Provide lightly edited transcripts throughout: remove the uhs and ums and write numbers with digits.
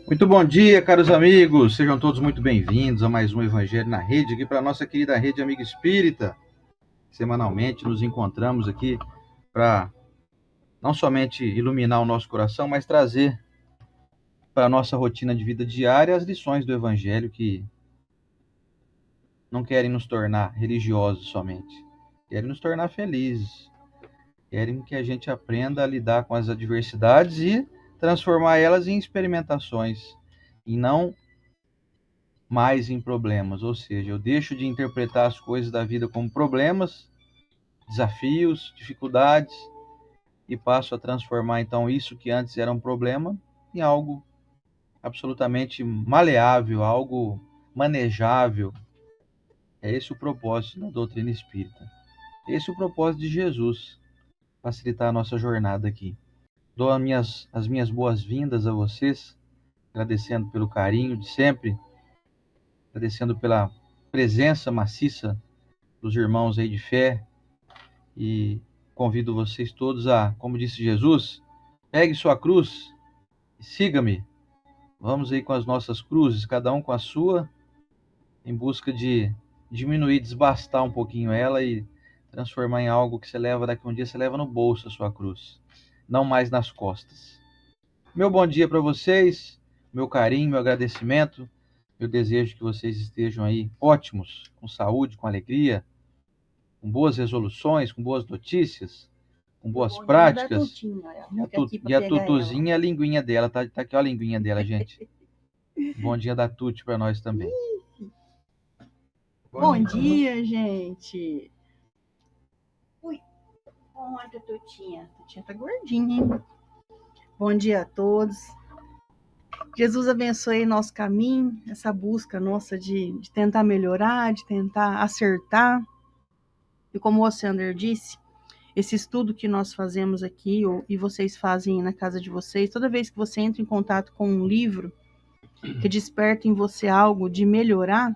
Muito bom dia, caros amigos. Sejam todos muito bem-vindos a mais um Evangelho na Rede, aqui para a nossa querida Rede Amiga Espírita. Semanalmente nos encontramos aqui para não somente iluminar o nosso coração, mas trazer para a nossa rotina de vida diária as lições do Evangelho que não querem nos tornar religiosos somente, querem nos tornar felizes, querem que a gente aprenda a lidar com as adversidades e transformar elas em experimentações, e não mais em problemas, ou seja, eu deixo de interpretar as coisas da vida como problemas, desafios, dificuldades e passo a transformar então isso que antes era um problema em algo absolutamente maleável, algo manejável. É esse o propósito da doutrina espírita. Esse é o propósito de Jesus, facilitar a nossa jornada aqui. Dou as minhas boas-vindas a vocês, agradecendo pelo carinho de sempre, agradecendo pela presença maciça dos irmãos aí de fé, e convido vocês todos a, como disse Jesus, pegue sua cruz e siga-me. Vamos aí com as nossas cruzes, cada um com a sua, em busca de diminuir, desbastar um pouquinho ela e transformar em algo que você leva daqui a um dia, você leva no bolso a sua cruz, não mais nas costas. Meu bom dia para vocês, meu carinho, meu agradecimento. Eu desejo que vocês estejam aí ótimos, com saúde, com alegria, com boas resoluções, com boas notícias, com boas práticas. E a Tutuzinha, a linguinha dela, tá aqui ó, a linguinha dela, gente. Bom dia da Tuti para nós também. Bom dia, gente. Ui, olha a Tutinha. A Tutinha tá gordinha, hein? Bom dia a todos. Jesus abençoe nosso caminho, essa busca nossa de tentar melhorar, de tentar acertar. E como o Osander disse, esse estudo que nós fazemos aqui, e vocês fazem na casa de vocês, toda vez que você entra em contato com um livro que desperta em você algo de melhorar,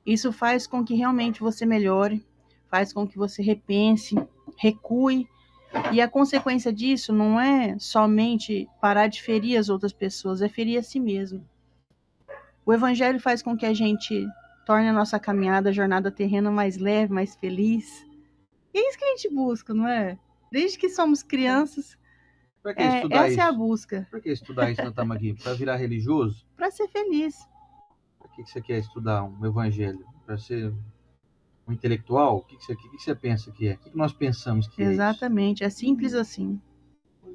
isso faz com que realmente você melhore, faz com que você repense, recue. E a consequência disso não é somente parar de ferir as outras pessoas, é ferir a si mesmo. O Evangelho faz com que a gente torne a nossa caminhada, a jornada terrena mais leve, mais feliz. E é isso que a gente busca, não é? Desde que somos crianças, Para que estudar essa isso? é a busca. Para que estudar isso nós estamos aqui? Para virar religioso? Para ser feliz. Para que você quer estudar um evangelho? Para ser um intelectual? O que você pensa que é? O que nós pensamos que é isso? Exatamente, é simples assim.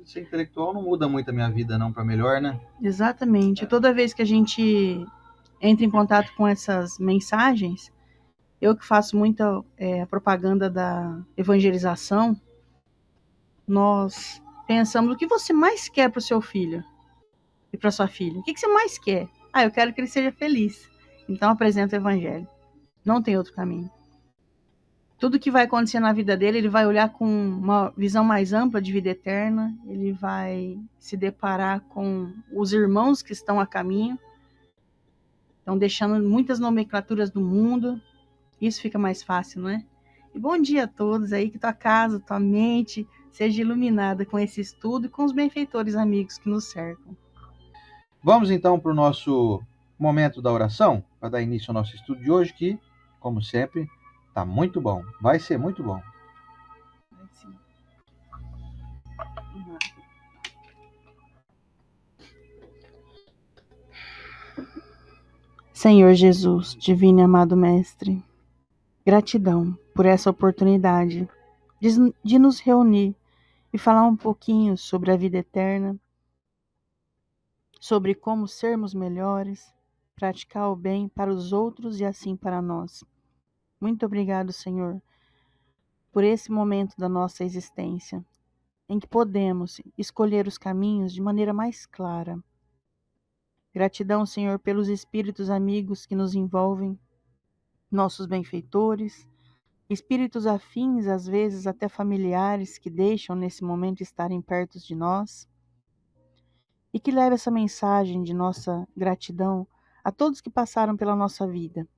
Ser intelectual não muda muito a minha vida não para melhor, né? Exatamente. Toda vez que a gente entra em contato com essas mensagens, eu que faço muita propaganda da evangelização, nós pensamos o que você mais quer para o seu filho e para sua filha. O que você mais quer? Eu quero que ele seja feliz. Então apresenta o evangelho. Não tem outro caminho. Tudo que vai acontecer na vida dele, ele vai olhar com uma visão mais ampla de vida eterna, ele vai se deparar com os irmãos que estão a caminho, estão deixando muitas nomenclaturas do mundo. Isso fica mais fácil, não é? E bom dia a todos aí, que tua casa, tua mente seja iluminada com esse estudo e com os benfeitores amigos que nos cercam. Vamos então para o nosso momento da oração, para dar início ao nosso estudo de hoje, que, como sempre, está muito bom. Vai ser muito bom. Senhor Jesus, divino e amado Mestre, gratidão por essa oportunidade de nos reunir e falar um pouquinho sobre a vida eterna, sobre como sermos melhores, praticar o bem para os outros e assim para nós. Muito obrigado, Senhor, por esse momento da nossa existência, em que podemos escolher os caminhos de maneira mais clara. Gratidão, Senhor, pelos espíritos amigos que nos envolvem, nossos benfeitores, espíritos afins, às vezes até familiares, que deixam nesse momento estarem perto de nós, e que leva essa mensagem de nossa gratidão a todos que passaram pela nossa vida.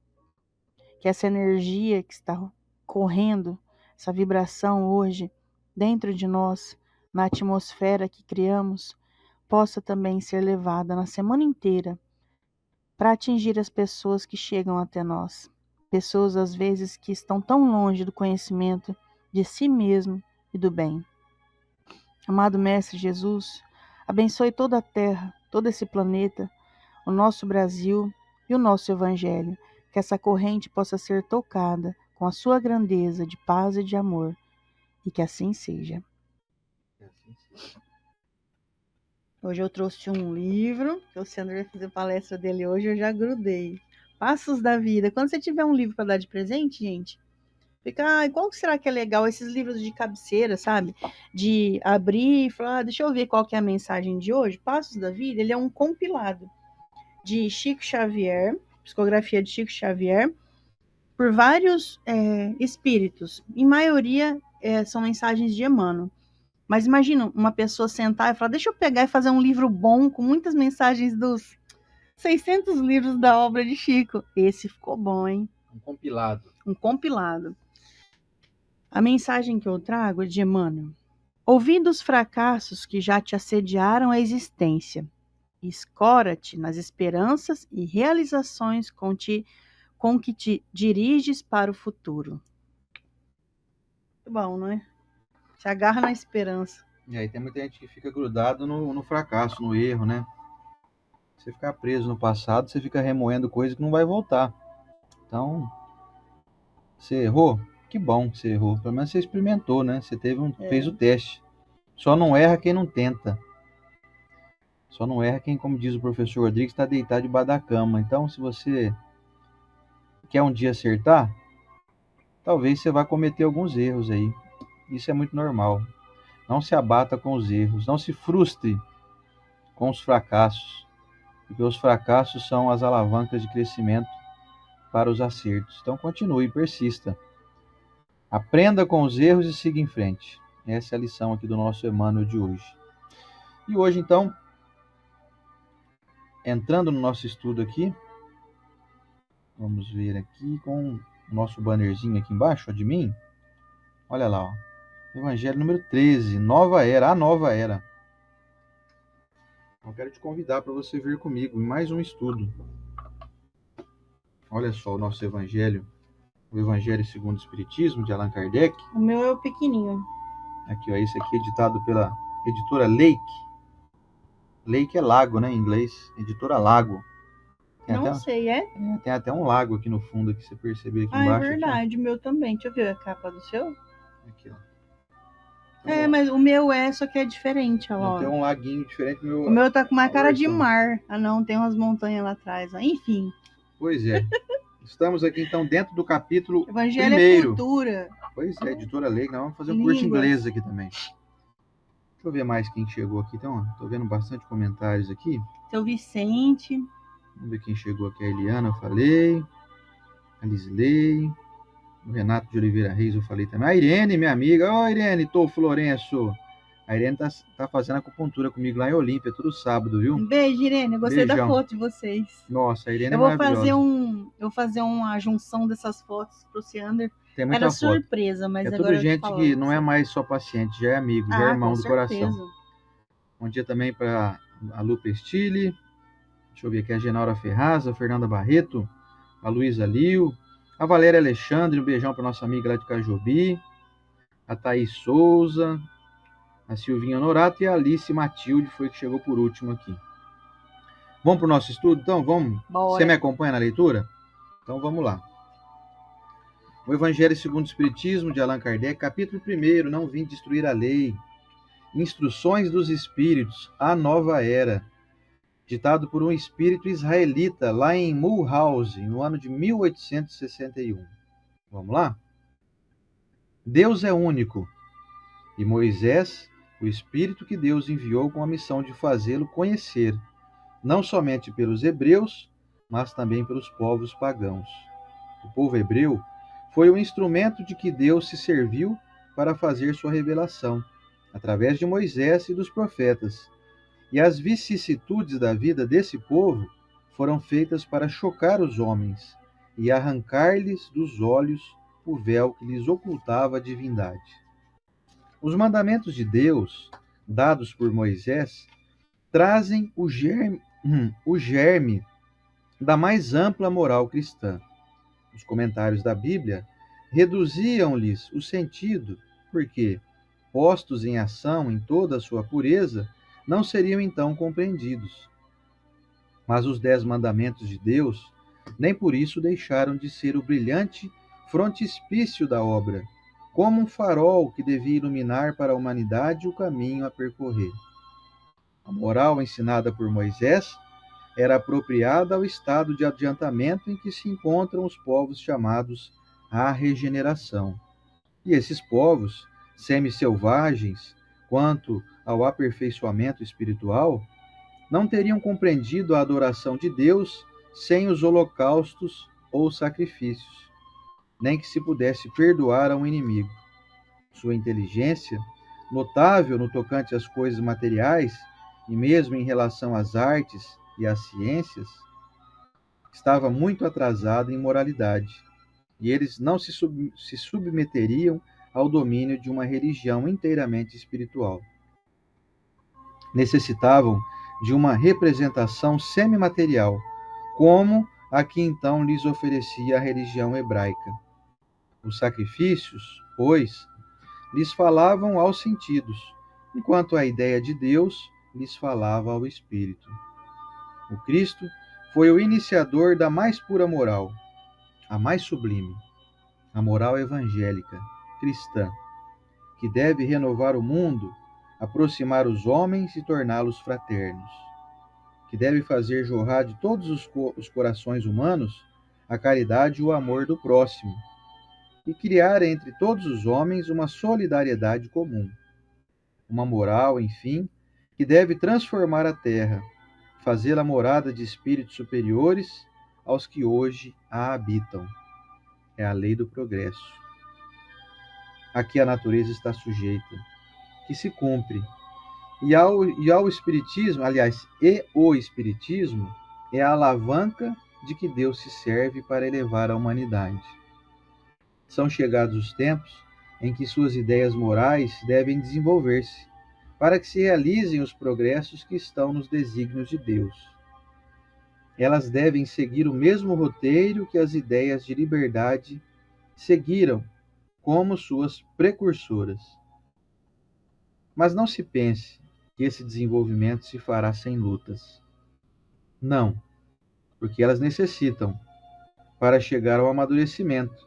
Que essa energia que está correndo, essa vibração hoje dentro de nós, na atmosfera que criamos, possa também ser levada na semana inteira para atingir as pessoas que chegam até nós. Pessoas, às vezes, que estão tão longe do conhecimento de si mesmo e do bem. Amado Mestre Jesus, abençoe toda a Terra, todo esse planeta, o nosso Brasil e o nosso Evangelho, que essa corrente possa ser tocada com a sua grandeza de paz e de amor, e que assim seja. Hoje eu trouxe um livro, que o Sandro vai fazer palestra dele hoje, eu já grudei. Passos da Vida. Quando você tiver um livro para dar de presente, gente, fica, qual será que é legal? Esses livros de cabeceira, sabe? De abrir e falar, deixa eu ver qual que é a mensagem de hoje. Passos da Vida, ele é um compilado de Chico Xavier, psicografia de Chico Xavier, por vários espíritos. Em maioria, são mensagens de Emmanuel. Mas imagina uma pessoa sentar e falar, deixa eu pegar e fazer um livro bom com muitas mensagens dos 600 livros da obra de Chico. Esse ficou bom, hein? Um compilado. Um compilado. A mensagem que eu trago é de Emmanuel. Ouvindo os fracassos que já te assediaram a existência, escora-te nas esperanças e realizações com que te diriges para o futuro. Muito bom, não é? Se agarra na esperança. E aí tem muita gente que fica grudado no fracasso, no erro, né? Você ficar preso no passado, você fica remoendo coisa que não vai voltar. Então, você errou? Que bom que você errou. Pelo menos você experimentou, né? Você fez o teste. Só não erra quem não tenta. Só não erra quem, como diz o professor Rodrigues, está deitado debaixo da cama. Então, se você quer um dia acertar, talvez você vá cometer alguns erros aí. Isso é muito normal. Não se abata com os erros. Não se frustre com os fracassos. Porque os fracassos são as alavancas de crescimento para os acertos. Então, continue, persista. Aprenda com os erros e siga em frente. Essa é a lição aqui do nosso Emmanuel de hoje. E hoje, então, entrando no nosso estudo aqui, vamos ver aqui com o nosso bannerzinho aqui embaixo, ó, de mim. Olha lá, ó. Evangelho número 13, Nova Era, a Nova Era. Eu quero te convidar para você vir comigo em mais um estudo. Olha só o nosso Evangelho, o Evangelho segundo o Espiritismo, de Allan Kardec. O meu é o pequenininho. Aqui, ó, esse aqui é editado pela editora Lake. Lake é lago, né, em inglês. Editora Lago. Tem até um lago aqui no fundo, que você percebeu aqui embaixo. É verdade, aqui, o meu também. Deixa eu ver a capa do seu. Aqui, ó. Então, mas o meu só que é diferente, ó. Tem um laguinho diferente. O meu tá com uma cara de mar. Ah, não, tem umas montanhas lá atrás, ó. Enfim. Pois é. Estamos aqui, então, dentro do capítulo Evangelho primeiro. É Cultura. Pois é, editora Lake. Nós vamos fazer um curso de inglês aqui também. Deixa eu ver mais quem chegou aqui. Então, tô vendo bastante comentários aqui. Seu Vicente. Vamos ver quem chegou aqui. A Eliana, eu falei. A Lisley. O Renato de Oliveira Reis, eu falei também. A Irene, minha amiga. Ó, Irene, tô Florenço. A Irene tá fazendo acupuntura comigo lá em Olímpia, todo sábado, viu? Um beijo, Irene. Eu gostei da foto de vocês. Nossa, a Irene é maravilhosa. Eu vou fazer uma junção dessas fotos pro Ciander. Tem muita Era foto. Surpresa, mas agora tudo gente que não é mais só paciente, já é amigo, já é irmão do coração. Bom dia também para a Lupe Stile. Deixa eu ver aqui, a Genaura Ferraz, a Fernanda Barreto, a Luísa Liu, a Valéria Alexandre, um beijão para nossa amiga lá de Cajobi, a Thaís Souza, a Silvinha Honorato e a Alice Matilde foi que chegou por último aqui. Vamos para o nosso estudo? Então, vamos? Bora. Você me acompanha na leitura? Então, vamos lá. O Evangelho segundo o Espiritismo, de Allan Kardec, capítulo 1, não vim destruir a lei. Instruções dos Espíritos, a Nova Era. Ditado por um espírito israelita, lá em Mulhouse, no ano de 1861. Vamos lá? Deus é único, e Moisés, o espírito que Deus enviou com a missão de fazê-lo conhecer, não somente pelos hebreus, mas também pelos povos pagãos. O povo hebreu foi o instrumento de que Deus se serviu para fazer sua revelação, através de Moisés e dos profetas. E as vicissitudes da vida desse povo foram feitas para chocar os homens e arrancar-lhes dos olhos o véu que lhes ocultava a divindade. Os mandamentos de Deus, dados por Moisés, trazem o germe da mais ampla moral cristã. Os comentários da Bíblia reduziam-lhes o sentido, porque, postos em ação em toda a sua pureza, não seriam então compreendidos. Mas os 10 mandamentos de Deus nem por isso deixaram de ser o brilhante frontispício da obra, como um farol que devia iluminar para a humanidade o caminho a percorrer. A moral ensinada por Moisés era apropriada ao estado de adiantamento em que se encontram os povos chamados à regeneração. E esses povos, semi-selvagens quanto ao aperfeiçoamento espiritual, não teriam compreendido a adoração de Deus sem os holocaustos ou sacrifícios, nem que se pudesse perdoar a um inimigo. Sua inteligência, notável no tocante às coisas materiais e mesmo em relação às artes e às ciências, estava muito atrasada em moralidade, e eles não se submeteriam ao domínio de uma religião inteiramente espiritual. Necessitavam de uma representação semimaterial, como a que então lhes oferecia a religião hebraica. Os sacrifícios, pois, lhes falavam aos sentidos, enquanto a ideia de Deus lhes falava ao espírito. O Cristo foi o iniciador da mais pura moral, a mais sublime, a moral evangélica, cristã, que deve renovar o mundo, aproximar os homens e torná-los fraternos, que deve fazer jorrar de todos os corações humanos a caridade e o amor do próximo, e criar entre todos os homens uma solidariedade comum. Uma moral, enfim, que deve transformar a terra, fazê-la morada de espíritos superiores aos que hoje a habitam. É a lei do progresso. A que a natureza está sujeita, que se cumpre. E ao Espiritismo, aliás, o Espiritismo é a alavanca de que Deus se serve para elevar a humanidade. São chegados os tempos em que suas ideias morais devem desenvolver-se, para que se realizem os progressos que estão nos desígnios de Deus. Elas devem seguir o mesmo roteiro que as ideias de liberdade seguiram como suas precursoras. Mas não se pense que esse desenvolvimento se fará sem lutas. Não, porque elas necessitam, para chegar ao amadurecimento,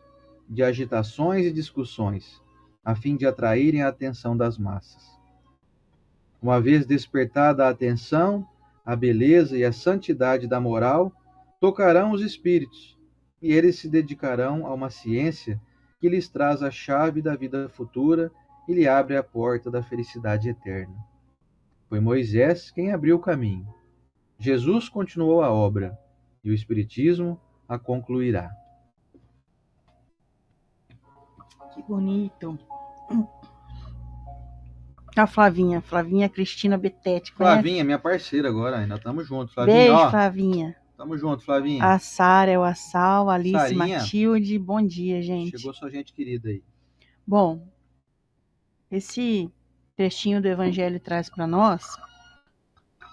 de agitações e discussões, a fim de atraírem a atenção das massas. Uma vez despertada a atenção, a beleza e a santidade da moral, tocarão os espíritos, e eles se dedicarão a uma ciência que lhes traz a chave da vida futura e lhe abre a porta da felicidade eterna. Foi Moisés quem abriu o caminho. Jesus continuou a obra, e o Espiritismo a concluirá. Que bonito. A Flavinha Cristina Betete. Flavinha, minha parceira agora, ainda estamos juntos. Flavinha, Beijo, ó, Flavinha. tamo junto, Flavinha. A Sara, o Assal, a Alice, Sarinha. Matilde. Bom dia, gente. Chegou sua gente querida aí. Bom, esse trechinho do Evangelho traz para nós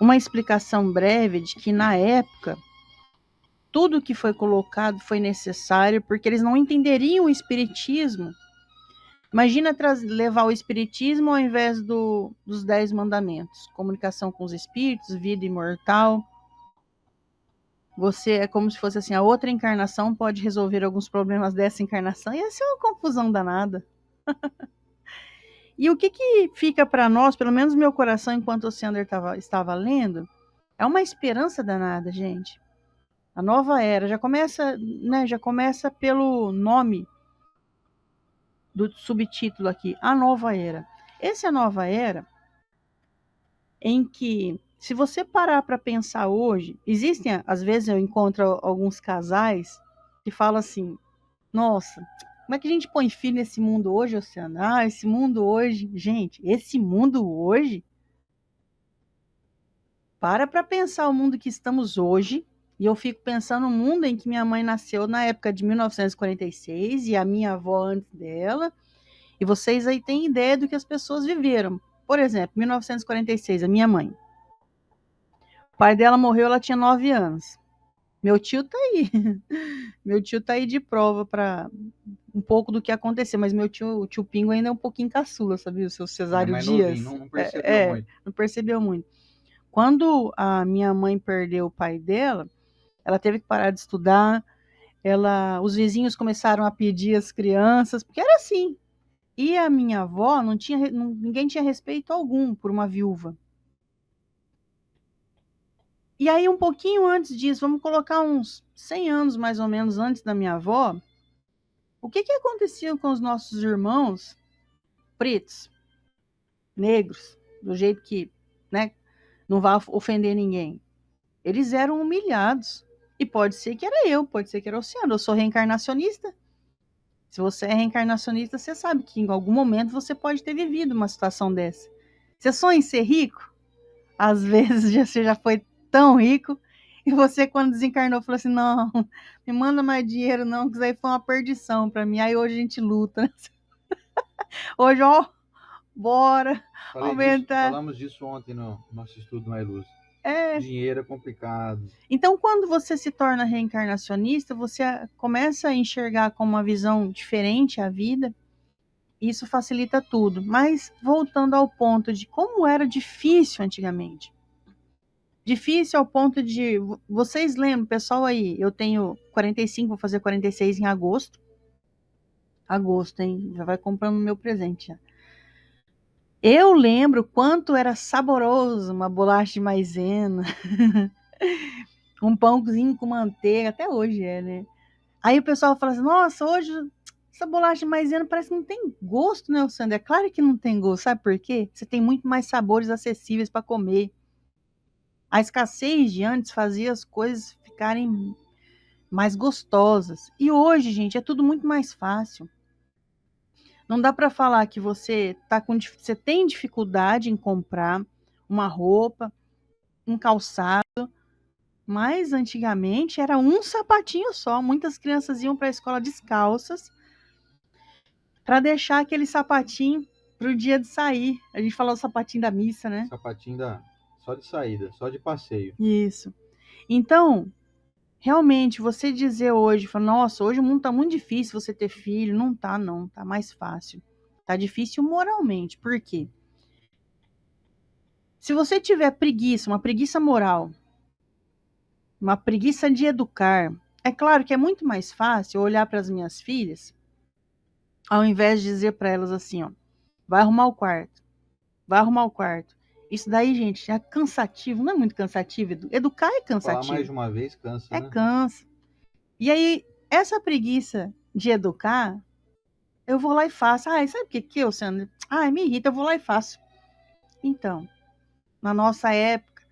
uma explicação breve de que, na época, tudo que foi colocado foi necessário porque eles não entenderiam o Espiritismo. Imagina levar o Espiritismo ao invés dos 10 mandamentos. Comunicação com os espíritos, vida imortal. Você é como se fosse assim, a outra encarnação pode resolver alguns problemas dessa encarnação. Ia ser uma confusão danada. E o que fica para nós, pelo menos no meu coração, enquanto o Sander estava lendo, é uma esperança danada, gente. A nova era já começa pelo nome do subtítulo aqui, a nova era. Essa é a nova era em que, se você parar para pensar hoje, existem, às vezes eu encontro alguns casais que falam assim, nossa, como é que a gente põe filho nesse mundo hoje, Oceano? Ah, esse mundo hoje, gente, esse mundo hoje, para pensar o mundo que estamos hoje, e eu fico pensando no mundo em que minha mãe nasceu na época de 1946 e a minha avó antes dela, e vocês aí têm ideia do que as pessoas viveram. Por exemplo, 1946, a minha mãe. O pai dela morreu, ela tinha 9 anos. Meu tio tá aí. Meu tio tá aí de prova para um pouco do que aconteceu, mas o tio Pingo ainda é um pouquinho caçula, sabia? O seu É Cesário mais novinho, Dias. não percebeu muito. Não percebeu muito. Quando a minha mãe perdeu o pai dela, ela teve que parar de estudar. Os vizinhos começaram a pedir as crianças, porque era assim. E a minha avó ninguém tinha respeito algum por uma viúva. E aí, um pouquinho antes disso, vamos colocar uns 100 anos mais ou menos antes da minha avó, o que acontecia com os nossos irmãos pretos, negros, do jeito que, né, não vai ofender ninguém? Eles eram humilhados. E pode ser que era eu, pode ser que era o Oceano. Eu sou reencarnacionista. Se você é reencarnacionista, você sabe que em algum momento você pode ter vivido uma situação dessa. Você sonha em ser rico? Às vezes você já foi tão rico e você, quando desencarnou, falou assim: não, me manda mais dinheiro, não, que isso aí foi uma perdição para mim. Aí hoje a gente luta. Hoje, ó, bora aumentar. Falamos disso ontem no nosso estudo na Iluz. É. Dinheiro é complicado. Então, quando você se torna reencarnacionista, você começa a enxergar com uma visão diferente a vida. Isso facilita tudo. Mas, voltando ao ponto de como era difícil antigamente. Difícil ao ponto de... Vocês lembram, pessoal aí, eu tenho 45, vou fazer 46 em agosto. Agosto, hein? Já vai comprando o meu presente. Já. Eu lembro quanto era saboroso uma bolacha de maisena. Um pãozinho com manteiga, até hoje é, né? Aí o pessoal fala assim, nossa, hoje essa bolacha de maisena parece que não tem gosto, né, Sandra? É claro que não tem gosto, sabe por quê? Você tem muito mais sabores acessíveis para comer. A escassez de antes fazia as coisas ficarem mais gostosas. E hoje, gente, é tudo muito mais fácil. Não dá para falar que você tem dificuldade em comprar uma roupa, um calçado, mas antigamente era um sapatinho só. Muitas crianças iam para a escola descalças para deixar aquele sapatinho para o dia de sair. A gente fala o sapatinho da missa, né? Sapatinho só de saída, só de passeio. Isso. Então, realmente, você dizer hoje, nossa, hoje o mundo tá muito difícil você ter filho. Não tá, não. Tá mais fácil. Tá difícil moralmente. Por quê? Se você tiver preguiça, uma preguiça moral, uma preguiça de educar, é claro que é muito mais fácil olhar para as minhas filhas, ao invés de dizer para elas assim, ó, vai arrumar o quarto, vai arrumar o quarto. Isso daí, gente, é cansativo, não é muito cansativo? Educar é cansativo. Falar mais de uma vez cansa, né? Cansa. E aí, essa preguiça de educar, eu vou lá e faço. Ai, sabe o que eu, Sandra? Ai, me irrita, eu vou lá e faço. Então, na nossa época,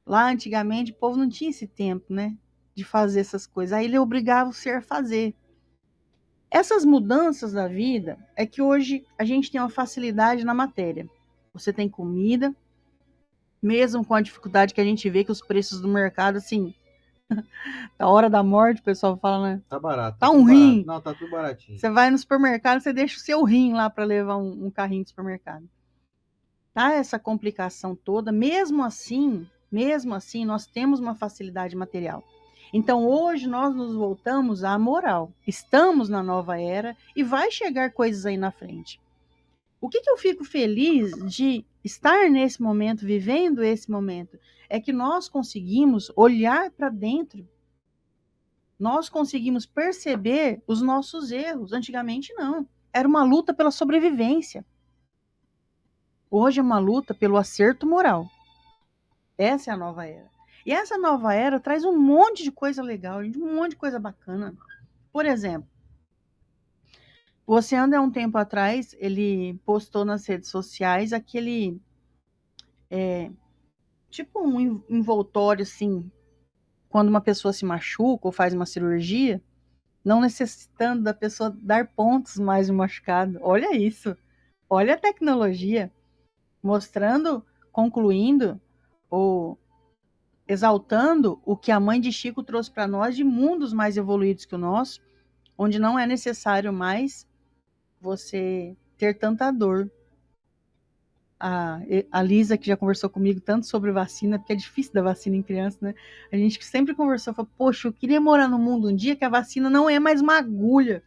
lá antigamente, o povo não tinha esse tempo, né? De fazer essas coisas. Aí ele obrigava o ser a fazer. Essas mudanças da vida é que hoje a gente tem uma facilidade na matéria. Você tem comida, mesmo com a dificuldade que a gente vê que os preços do mercado, assim, a hora da morte, o pessoal fala, né? Tá barato. Tá um rim. Barato. Não, tá tudo baratinho. Você vai no supermercado, você deixa o seu rim lá para levar um carrinho de supermercado. Tá essa complicação toda, mesmo assim, nós temos uma facilidade material. Então, hoje nós nos voltamos à moral. Estamos na nova era e vai chegar coisas aí na frente. O que eu fico feliz de estar nesse momento, vivendo esse momento, é que nós conseguimos olhar para dentro. Nós conseguimos perceber os nossos erros. Antigamente, não. Era uma luta pela sobrevivência. Hoje é uma luta pelo acerto moral. Essa é a nova era. E essa nova era traz um monte de coisa legal, um monte de coisa bacana. Por exemplo, o Oceano, há um tempo atrás, ele postou nas redes sociais aquele tipo um envoltório, assim, quando uma pessoa se machuca ou faz uma cirurgia, não necessitando da pessoa dar pontos mais no machucado. Olha isso. Olha a tecnologia. Mostrando, concluindo, ou exaltando o que a mãe de Chico trouxe para nós de mundos mais evoluídos que o nosso, onde não é necessário mais você ter tanta dor. a Lisa, que já conversou comigo tanto sobre vacina, porque é difícil dar vacina em criança, né? A gente sempre conversou, falou, poxa, eu queria morar num mundo um dia que a vacina não é mais uma agulha.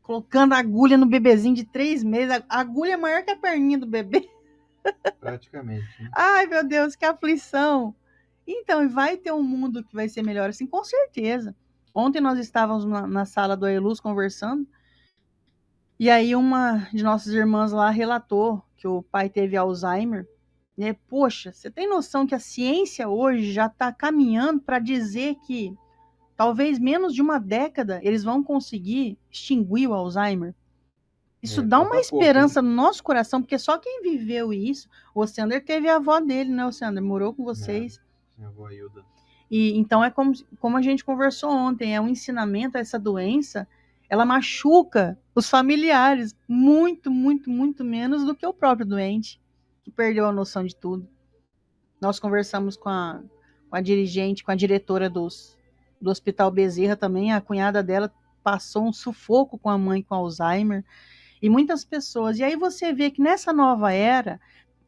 Colocando agulha no bebezinho de 3 meses, a agulha é maior que a perninha do bebê. Praticamente. Né? Ai, meu Deus, que aflição. Então, vai ter um mundo que vai ser melhor assim, com certeza. Ontem nós estávamos na sala do Aeluz conversando, e aí uma de nossas irmãs lá relatou que o pai teve Alzheimer. E, poxa, você tem noção que a ciência hoje já está caminhando para dizer que talvez menos de uma década eles vão conseguir extinguir o Alzheimer? Isso dá uma esperança no nosso coração, porque só quem viveu isso, o Oceander teve a avó dele, né, Oceander? Morou com vocês. Minha avó Hilda. E então é como a gente conversou ontem, é um ensinamento a essa doença, ela machuca os familiares muito, muito, muito menos do que o próprio doente, que perdeu a noção de tudo. Nós conversamos com a dirigente, com a diretora do Hospital Bezerra também, a cunhada dela passou um sufoco com a mãe com Alzheimer, e muitas pessoas. E aí você vê que nessa nova era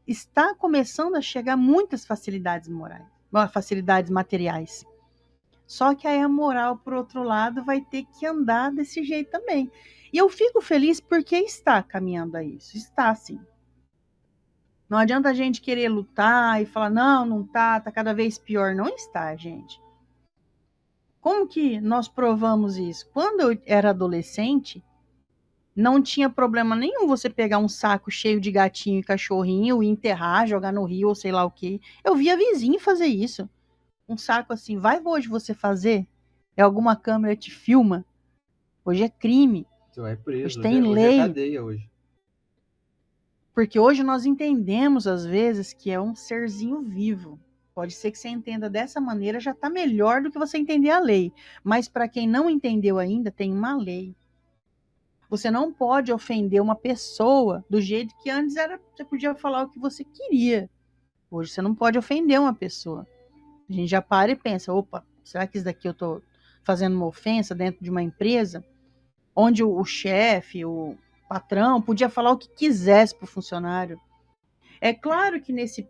está começando a chegar muitas facilidades morais, facilidades materiais. Só que aí a moral, por outro lado, vai ter que andar desse jeito também. E eu fico feliz porque está caminhando a isso. Está, sim. Não adianta a gente querer lutar e falar, não tá cada vez pior. Não está, gente. Como que nós provamos isso? Quando eu era adolescente, não tinha problema nenhum você pegar um saco cheio de gatinho e cachorrinho e enterrar, jogar no rio ou sei lá o que. Eu via vizinho fazer isso. Um saco assim, vai hoje você fazer? É alguma câmera te filma? Hoje é crime. Você vai preso. Hoje tem lei. Hoje é cadeia hoje. Porque hoje nós entendemos, às vezes, que é um serzinho vivo. Pode ser que você entenda dessa maneira, já está melhor do que você entender a lei. Mas para quem não entendeu ainda, tem uma lei. Você não pode ofender uma pessoa do jeito que antes era, você podia falar o que você queria. Hoje você não pode ofender uma pessoa. A gente já para e pensa, opa, será que isso daqui eu estou fazendo uma ofensa dentro de uma empresa? Onde o chefe, o patrão, podia falar o que quisesse para o funcionário. É claro que nesse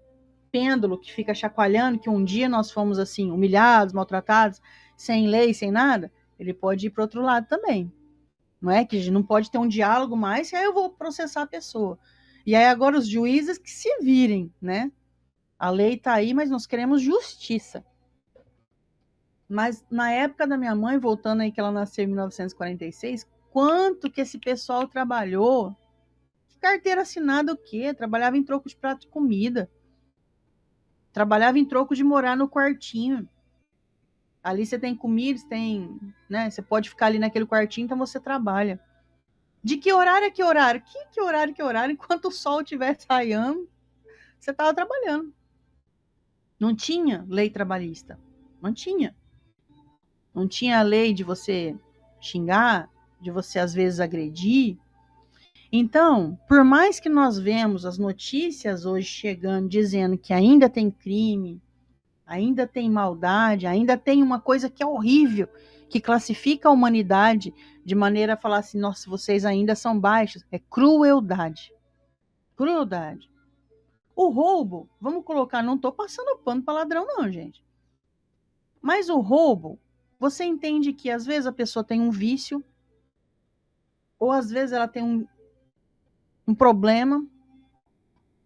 pêndulo que fica chacoalhando, que um dia nós fomos assim, humilhados, maltratados, sem lei, sem nada, ele pode ir para outro lado também. Não é que a gente não pode ter um diálogo mais, e aí eu vou processar a pessoa. E aí agora os juízes que se virem, né? A lei está aí, mas nós queremos justiça. Mas na época da minha mãe, voltando aí que ela nasceu em 1946, quanto que esse pessoal trabalhou? Que carteira assinada o quê? Trabalhava em troco de prato de comida. Trabalhava em troco de morar no quartinho. Ali você tem comida, você tem, né? Você pode ficar ali naquele quartinho, então você trabalha. De que horário a que horário? Que horário, que horário? Enquanto o sol estiver raiando, você estava trabalhando. Não tinha lei trabalhista. Não tinha. Não tinha a lei de você xingar, de você às vezes agredir. Então, por mais que nós vemos as notícias hoje chegando, dizendo que ainda tem crime, ainda tem maldade, ainda tem uma coisa que é horrível, que classifica a humanidade de maneira a falar assim, nossa, vocês ainda são baixos. É crueldade. Crueldade. O roubo, vamos colocar, não estou passando pano para ladrão não, gente. Mas o roubo, você entende que às vezes a pessoa tem um vício, ou às vezes ela tem um problema,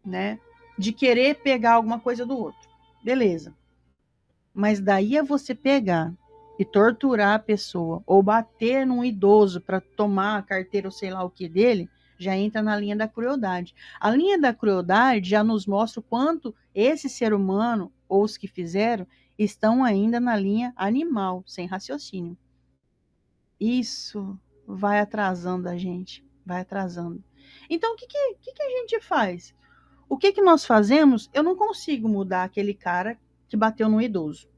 né, de querer pegar alguma coisa do outro. Beleza. Mas daí é você pegar e torturar a pessoa, ou bater num idoso para tomar a carteira ou sei lá o que dele, já entra na linha da crueldade. A linha da crueldade já nos mostra o quanto esse ser humano, ou os que fizeram, estão ainda na linha animal, sem raciocínio. Isso vai atrasando a gente, vai atrasando. Então, o que a gente faz? O que nós fazemos? Eu não consigo mudar aquele cara que bateu no idoso.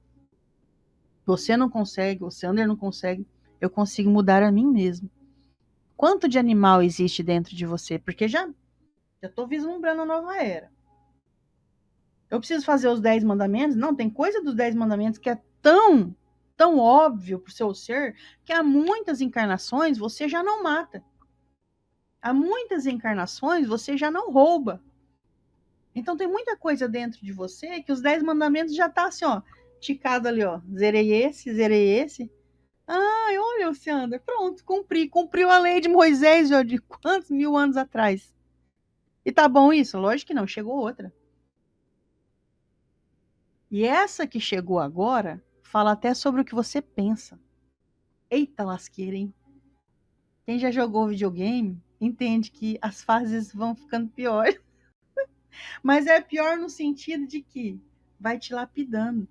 Você não consegue, o Sander não consegue, eu consigo mudar a mim mesmo. Quanto de animal existe dentro de você? Porque já estou vislumbrando a nova era. Eu preciso fazer os 10 mandamentos? Não, tem coisa dos 10 mandamentos que é tão óbvio para o seu ser, que há muitas encarnações você já não mata. Há muitas encarnações você já não rouba. Então tem muita coisa dentro de você que os 10 mandamentos já tá assim, ó, ticado ali, ó. Zerei esse, zerei esse. Ai, olha, Luciana, pronto, cumpriu a lei de Moisés, ó, de quantos mil anos atrás. E tá bom isso? Lógico que não, chegou outra. E essa que chegou agora fala até sobre o que você pensa. Eita lasqueira, hein? Quem já jogou videogame entende que as fases vão ficando piores. Mas é pior no sentido de que vai te lapidando.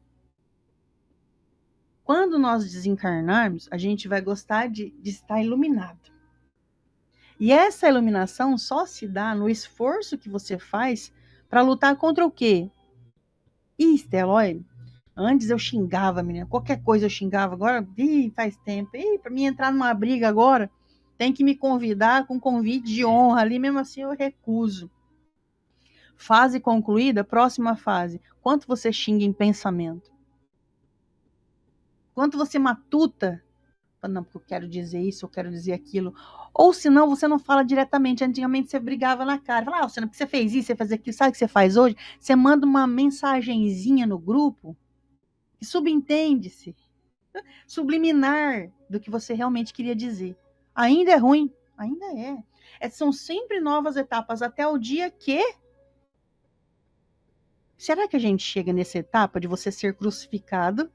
Quando nós desencarnarmos, a gente vai gostar de estar iluminado. E essa iluminação só se dá no esforço que você faz para lutar contra o quê? Ih, Stella, olha, antes eu xingava, menina, qualquer coisa eu xingava, agora, faz tempo. Para mim entrar numa briga agora, tem que me convidar com convite de honra ali, mesmo assim eu recuso. Fase concluída, próxima fase. Quanto você xinga em pensamento? Quanto você matuta? Não, porque eu quero dizer isso, eu quero dizer aquilo. Ou senão você não fala diretamente. Antigamente você brigava na cara. Falava, você não, porque você fez isso, você fez aquilo. Sabe o que você faz hoje? Você manda uma mensagenzinha no grupo e subentende-se, subliminar do que você realmente queria dizer. Ainda é ruim? Ainda é. São sempre novas etapas até o dia que... Será que a gente chega nessa etapa de você ser crucificado,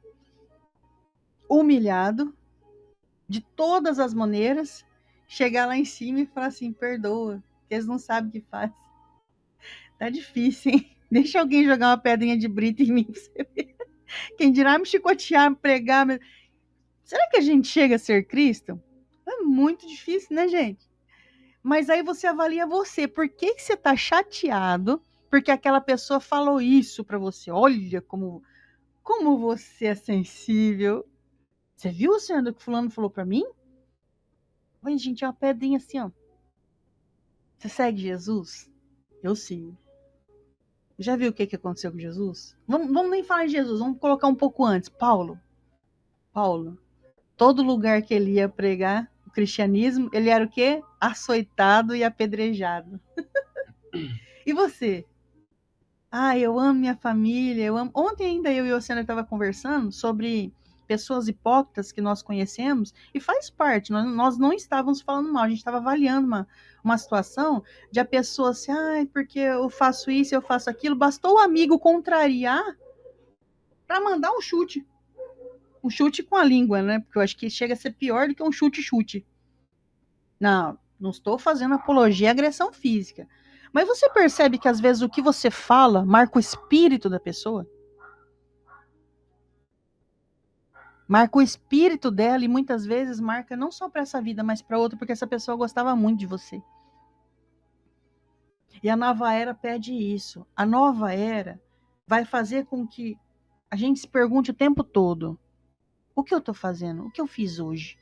humilhado, de todas as maneiras, chegar lá em cima e falar assim, perdoa, que eles não sabem o que faz. Tá difícil, hein? Deixa alguém jogar uma pedrinha de brita em mim pra você ver. Quem dirá me chicotear, me pregar. Será que a gente chega a ser Cristo? É muito difícil, né, gente? Mas aí você avalia você. Por que você tá chateado porque aquela pessoa falou isso pra você? Olha como você é sensível. Você viu, Sandro, o que fulano falou pra mim? Oi, gente, é uma pedrinha assim, ó. Você segue Jesus? Eu sigo. Já viu o que aconteceu com Jesus? Vamos nem falar de Jesus, vamos colocar um pouco antes. Paulo, todo lugar que ele ia pregar o cristianismo, ele era o quê? Açoitado e apedrejado. E você? Ah, eu amo minha família, eu amo... Ontem ainda eu e o Oceano estava conversando sobre pessoas hipócritas que nós conhecemos, e faz parte, nós não estávamos falando mal, a gente estava avaliando uma situação de a pessoa assim, porque eu faço isso, eu faço aquilo, bastou o amigo contrariar para mandar um chute com a língua, né? Porque eu acho que chega a ser pior do que um chute. Não estou fazendo apologia à agressão física, mas você percebe que às vezes o que você fala marca o espírito da pessoa? Marca o espírito dela e muitas vezes marca não só para essa vida, mas para outra, porque essa pessoa gostava muito de você. E a nova era pede isso. A nova era vai fazer com que a gente se pergunte o tempo todo: o que eu estou fazendo? O que eu fiz hoje?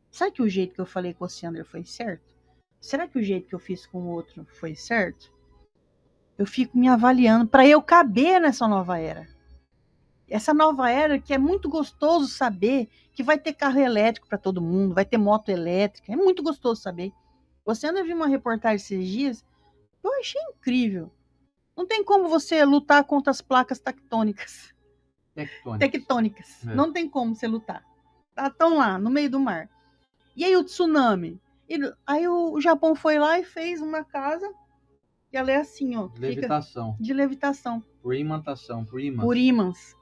Será que o jeito que eu falei com o Ciander foi certo? Será que o jeito que eu fiz com o outro foi certo? Eu fico me avaliando para eu caber nessa nova era. Essa nova era que é muito gostoso saber que vai ter carro elétrico para todo mundo, vai ter moto elétrica. É muito gostoso saber. Você anda viu uma reportagem esses dias, eu achei incrível. Não tem como você lutar contra as placas tectônicas. Tectônicas. Não tem como você lutar. Estão lá, no meio do mar. E aí o tsunami? Aí o Japão foi lá e fez uma casa que ela é assim, ó. Levitação. De levitação. Por imantação, por ímãs. Por ímãs.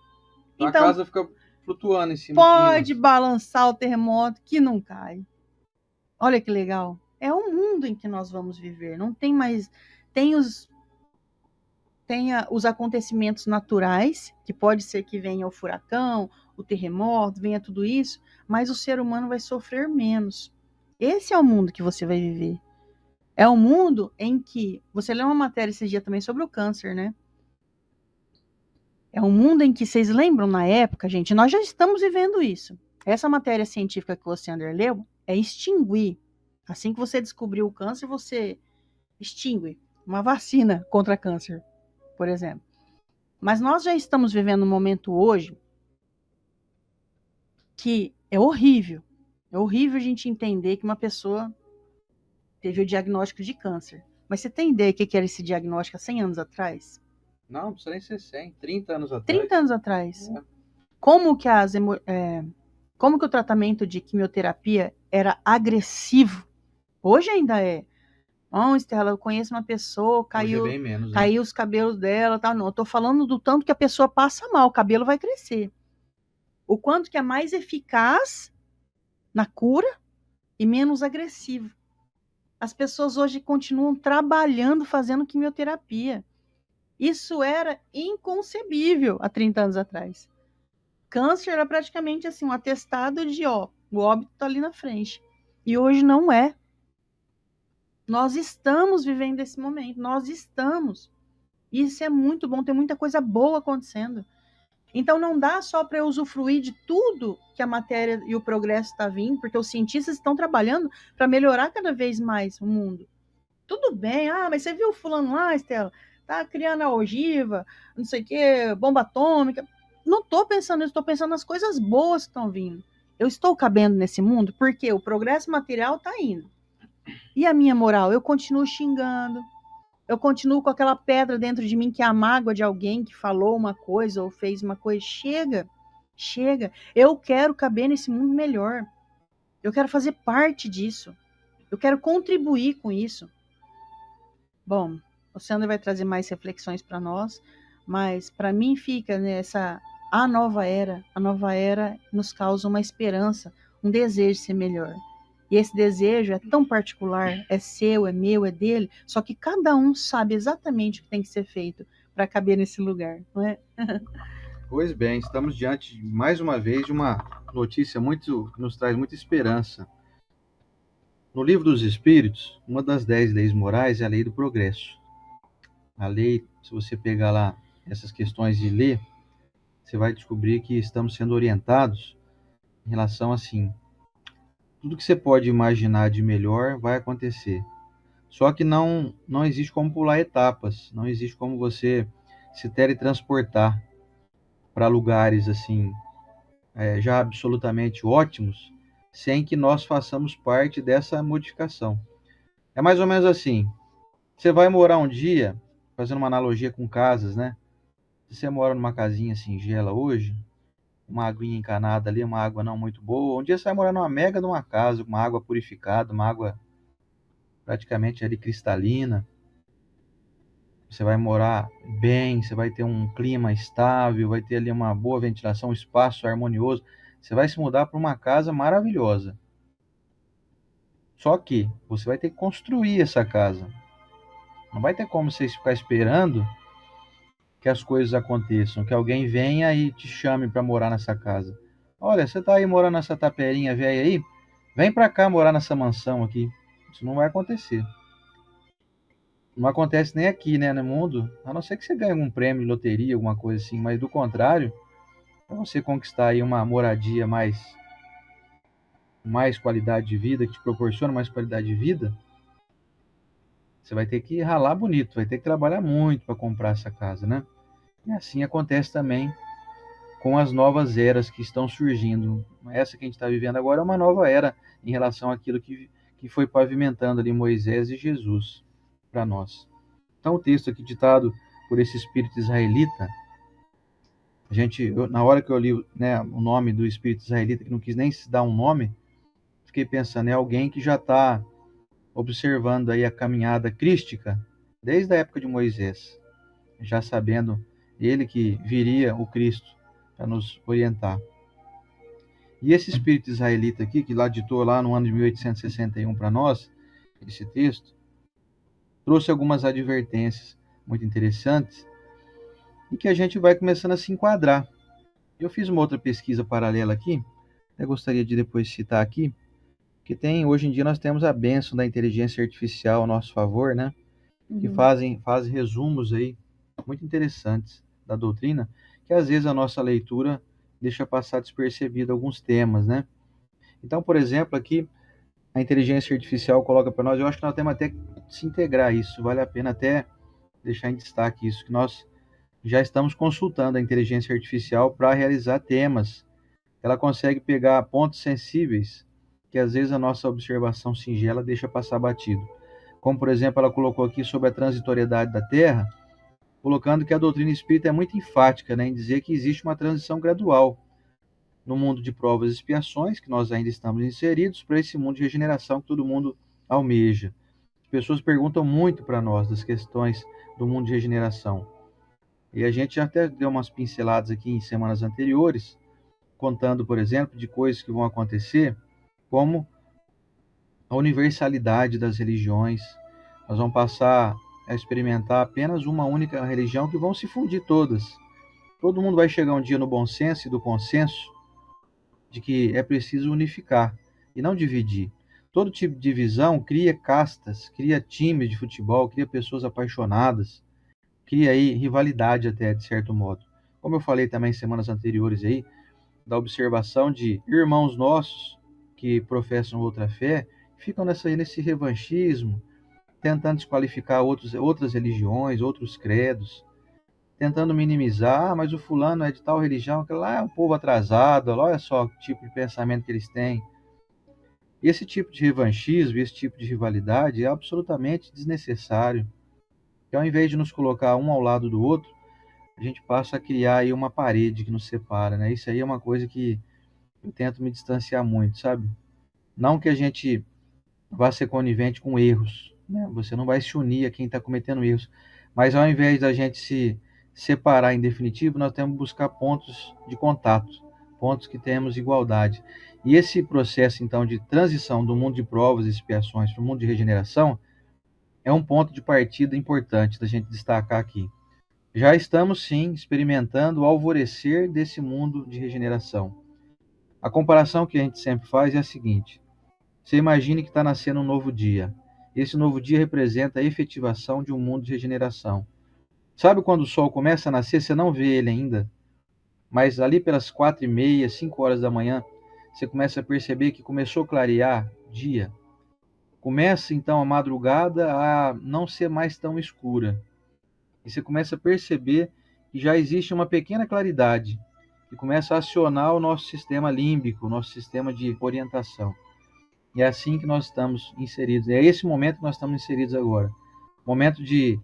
Então, a casa fica flutuando em cima pode balançar o terremoto que não cai. Olha que legal. É o mundo em que nós vamos viver. Não tem mais... Tem os acontecimentos naturais, que pode ser que venha o furacão, o terremoto, venha tudo isso, mas o ser humano vai sofrer menos. Esse é o mundo que você vai viver. É um mundo em que... Você leu uma matéria esse dia também sobre o câncer, né? É um mundo em que, vocês lembram, na época, gente, nós já estamos vivendo isso. Essa matéria científica que o Oceander leu é extinguir. Assim que você descobriu o câncer, você extingue uma vacina contra câncer, por exemplo. Mas nós já estamos vivendo um momento hoje que é horrível. É horrível a gente entender que uma pessoa teve o diagnóstico de câncer. Mas você tem ideia do que era esse diagnóstico há 100 anos atrás? Não precisa nem ser 100, 30 anos atrás. 30 anos atrás. É. Como que como que o tratamento de quimioterapia era agressivo? Hoje ainda é. Oh, Estela, eu conheço uma pessoa, Hoje é caiu, bem menos, né? caiu os cabelos dela, tal. Não, eu tô falando do tanto que a pessoa passa mal, o cabelo vai crescer. O quanto que é mais eficaz na cura e menos agressivo. As pessoas hoje continuam trabalhando, fazendo quimioterapia. Isso era inconcebível há 30 anos atrás. Câncer era praticamente assim, um atestado de o óbito está ali na frente. E hoje não é. Nós estamos vivendo esse momento, nós estamos. Isso é muito bom, tem muita coisa boa acontecendo. Então não dá só para eu usufruir de tudo que a matéria e o progresso está vindo, porque os cientistas estão trabalhando para melhorar cada vez mais o mundo. Tudo bem, mas você viu o fulano lá, Estela? Tá criando a ogiva, não sei o quê, bomba atômica. Não estou pensando nisso, estou pensando nas coisas boas que estão vindo. Eu estou cabendo nesse mundo porque o progresso material está indo. E a minha moral? Eu continuo xingando, eu continuo com aquela pedra dentro de mim que é a mágoa de alguém que falou uma coisa ou fez uma coisa. Chega, chega. Eu quero caber nesse mundo melhor. Eu quero fazer parte disso. Eu quero contribuir com isso. Bom, o Sandro vai trazer mais reflexões para nós, mas para mim fica nessa a nova era. A nova era nos causa uma esperança, um desejo de ser melhor. E esse desejo é tão particular, é seu, é meu, é dele, só que cada um sabe exatamente o que tem que ser feito para caber nesse lugar, não é? Pois bem, estamos diante, mais uma vez, de uma notícia que nos traz muita esperança. No Livro dos Espíritos, uma das 10 leis morais é a lei do progresso. A lei, se você pegar lá essas questões e ler, você vai descobrir que estamos sendo orientados em relação assim, tudo que você pode imaginar de melhor vai acontecer. Só que não existe como pular etapas, não existe como você se teletransportar para lugares assim, já absolutamente ótimos, sem que nós façamos parte dessa modificação. É mais ou menos assim, você vai morar um dia, fazendo uma analogia com casas, né? Se você mora numa casinha singela hoje, uma aguinha encanada ali, uma água não muito boa, um dia você vai morar numa mega de uma casa, com uma água purificada, uma água praticamente ali cristalina. Você vai morar bem, você vai ter um clima estável, vai ter ali uma boa ventilação, um espaço harmonioso. Você vai se mudar para uma casa maravilhosa. Só que você vai ter que construir essa casa. Não vai ter como você ficar esperando que as coisas aconteçam, que alguém venha e te chame para morar nessa casa. Olha, você está aí morando nessa taperinha velha aí? Vem para cá morar nessa mansão aqui. Isso não vai acontecer. Não acontece nem aqui, né, no mundo, a não ser que você ganhe algum prêmio de loteria, alguma coisa assim, mas do contrário, para você conquistar aí uma moradia mais qualidade de vida, que te proporciona mais qualidade de vida, você vai ter que ralar bonito, vai ter que trabalhar muito para comprar essa casa, né? E assim acontece também com as novas eras que estão surgindo. Essa que a gente está vivendo agora é uma nova era em relação àquilo que foi pavimentando ali Moisés e Jesus para nós. Então, o texto aqui ditado por esse espírito israelita, na hora que eu li, né, o nome do espírito israelita, que não quis nem se dar um nome, fiquei pensando, é alguém que já está observando aí a caminhada crística desde a época de Moisés, já sabendo ele que viria o Cristo para nos orientar. E esse espírito israelita aqui, que lá ditou lá no ano de 1861 para nós, esse texto, trouxe algumas advertências muito interessantes e que a gente vai começando a se enquadrar. Eu fiz uma outra pesquisa paralela aqui, até gostaria de depois citar aqui, que hoje em dia nós temos a bênção da inteligência artificial ao nosso favor, né? Que fazem resumos aí muito interessantes da doutrina, que às vezes a nossa leitura deixa passar despercebido alguns temas, né? Então, por exemplo, aqui a inteligência artificial coloca para nós, eu acho que nós temos até que se integrar isso, vale a pena até deixar em destaque isso, que nós já estamos consultando a inteligência artificial para realizar temas. Ela consegue pegar pontos sensíveis que às vezes a nossa observação singela deixa passar batido. Como, por exemplo, ela colocou aqui sobre a transitoriedade da Terra, colocando que a doutrina espírita é muito enfática, né, em dizer que existe uma transição gradual no mundo de provas e expiações, que nós ainda estamos inseridos, para esse mundo de regeneração que todo mundo almeja. As pessoas perguntam muito para nós das questões do mundo de regeneração. E a gente já até deu umas pinceladas aqui em semanas anteriores, contando, por exemplo, de coisas que vão acontecer, como a universalidade das religiões. Nós vamos passar a experimentar apenas uma única religião que vão se fundir todas. Todo mundo vai chegar um dia no bom senso e do consenso de que é preciso unificar e não dividir. Todo tipo de divisão cria castas, cria times de futebol, cria pessoas apaixonadas, cria aí rivalidade até, de certo modo. Como eu falei também em semanas anteriores aí, da observação de irmãos nossos que professam outra fé, ficam nesse revanchismo, tentando desqualificar outras religiões, outros credos, tentando minimizar, mas o fulano é de tal religião, aquele lá é um povo atrasado, olha só o tipo de pensamento que eles têm. Esse tipo de revanchismo, esse tipo de rivalidade é absolutamente desnecessário. E ao invés de nos colocar um ao lado do outro, a gente passa a criar aí uma parede que nos separa, né? Isso aí é uma coisa que eu tento me distanciar muito, sabe? Não que a gente vá ser conivente com erros, né? Você não vai se unir a quem está cometendo erros, mas ao invés da gente se separar em definitivo, nós temos que buscar pontos de contato, pontos que temos igualdade. E esse processo, então, de transição do mundo de provas e expiações para o mundo de regeneração é um ponto de partida importante da gente destacar aqui. Já estamos, sim, experimentando o alvorecer desse mundo de regeneração. A comparação que a gente sempre faz é a seguinte: você imagine que está nascendo um novo dia. Esse novo dia representa a efetivação de um mundo de regeneração. Sabe quando o sol começa a nascer, você não vê ele ainda, mas ali pelas 4h30, 5 horas da manhã, você começa a perceber que começou a clarear dia. Começa então a madrugada a não ser mais tão escura. E você começa a perceber que já existe uma pequena claridade, que começa a acionar o nosso sistema límbico, o nosso sistema de orientação. E é assim que nós estamos inseridos. É esse momento que nós estamos inseridos agora. Momento de...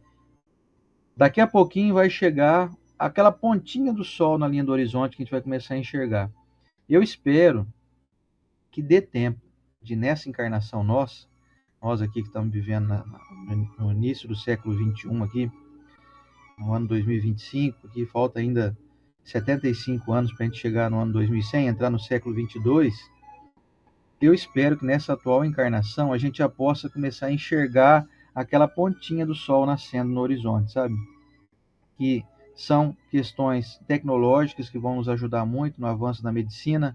Daqui a pouquinho vai chegar aquela pontinha do sol na linha do horizonte que a gente vai começar a enxergar. Eu espero que dê tempo de, nessa encarnação nossa, nós aqui que estamos vivendo no início do século XXI aqui, no ano 2025, que falta ainda 75 anos para a gente chegar no ano 2100, entrar no século 22, eu espero que nessa atual encarnação a gente já possa começar a enxergar aquela pontinha do sol nascendo no horizonte, sabe? Que são questões tecnológicas que vão nos ajudar muito no avanço da medicina,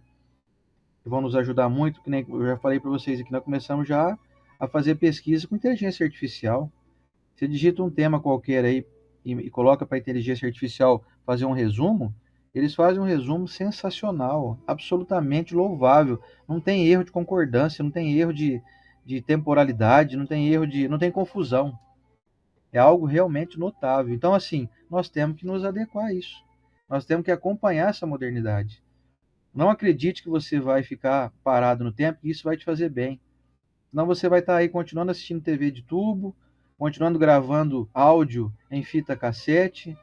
que vão nos ajudar muito, que nem eu já falei para vocês aqui, nós começamos já a fazer pesquisa com inteligência artificial. Você digita um tema qualquer aí e coloca para a inteligência artificial fazer um resumo, eles fazem um resumo sensacional, absolutamente louvável. Não tem erro de concordância, não tem erro de temporalidade, não tem confusão. É algo realmente notável. Então, assim, nós temos que nos adequar a isso. Nós temos que acompanhar essa modernidade. Não acredite que você vai ficar parado no tempo, que isso vai te fazer bem. Senão você vai estar aí continuando assistindo TV de tubo, continuando gravando áudio em fita cassete.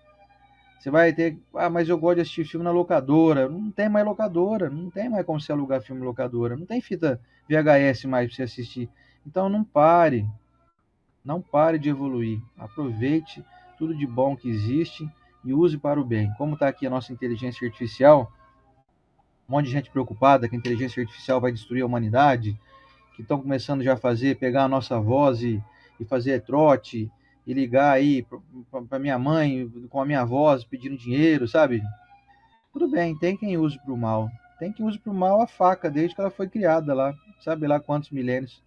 Você vai ter, mas eu gosto de assistir filme na locadora. Não tem mais locadora, não tem mais como você alugar filme em locadora, não tem fita VHS mais para você assistir. Então não pare de evoluir. Aproveite tudo de bom que existe e use para o bem. Como está aqui a nossa inteligência artificial, um monte de gente preocupada que a inteligência artificial vai destruir a humanidade, que estão começando já a fazer, pegar a nossa voz e fazer trote, e ligar aí para minha mãe com a minha voz pedindo dinheiro, sabe? Tudo bem, tem quem use para o mal. Tem quem use para o mal a faca, desde que ela foi criada lá, sabe lá quantos milênios.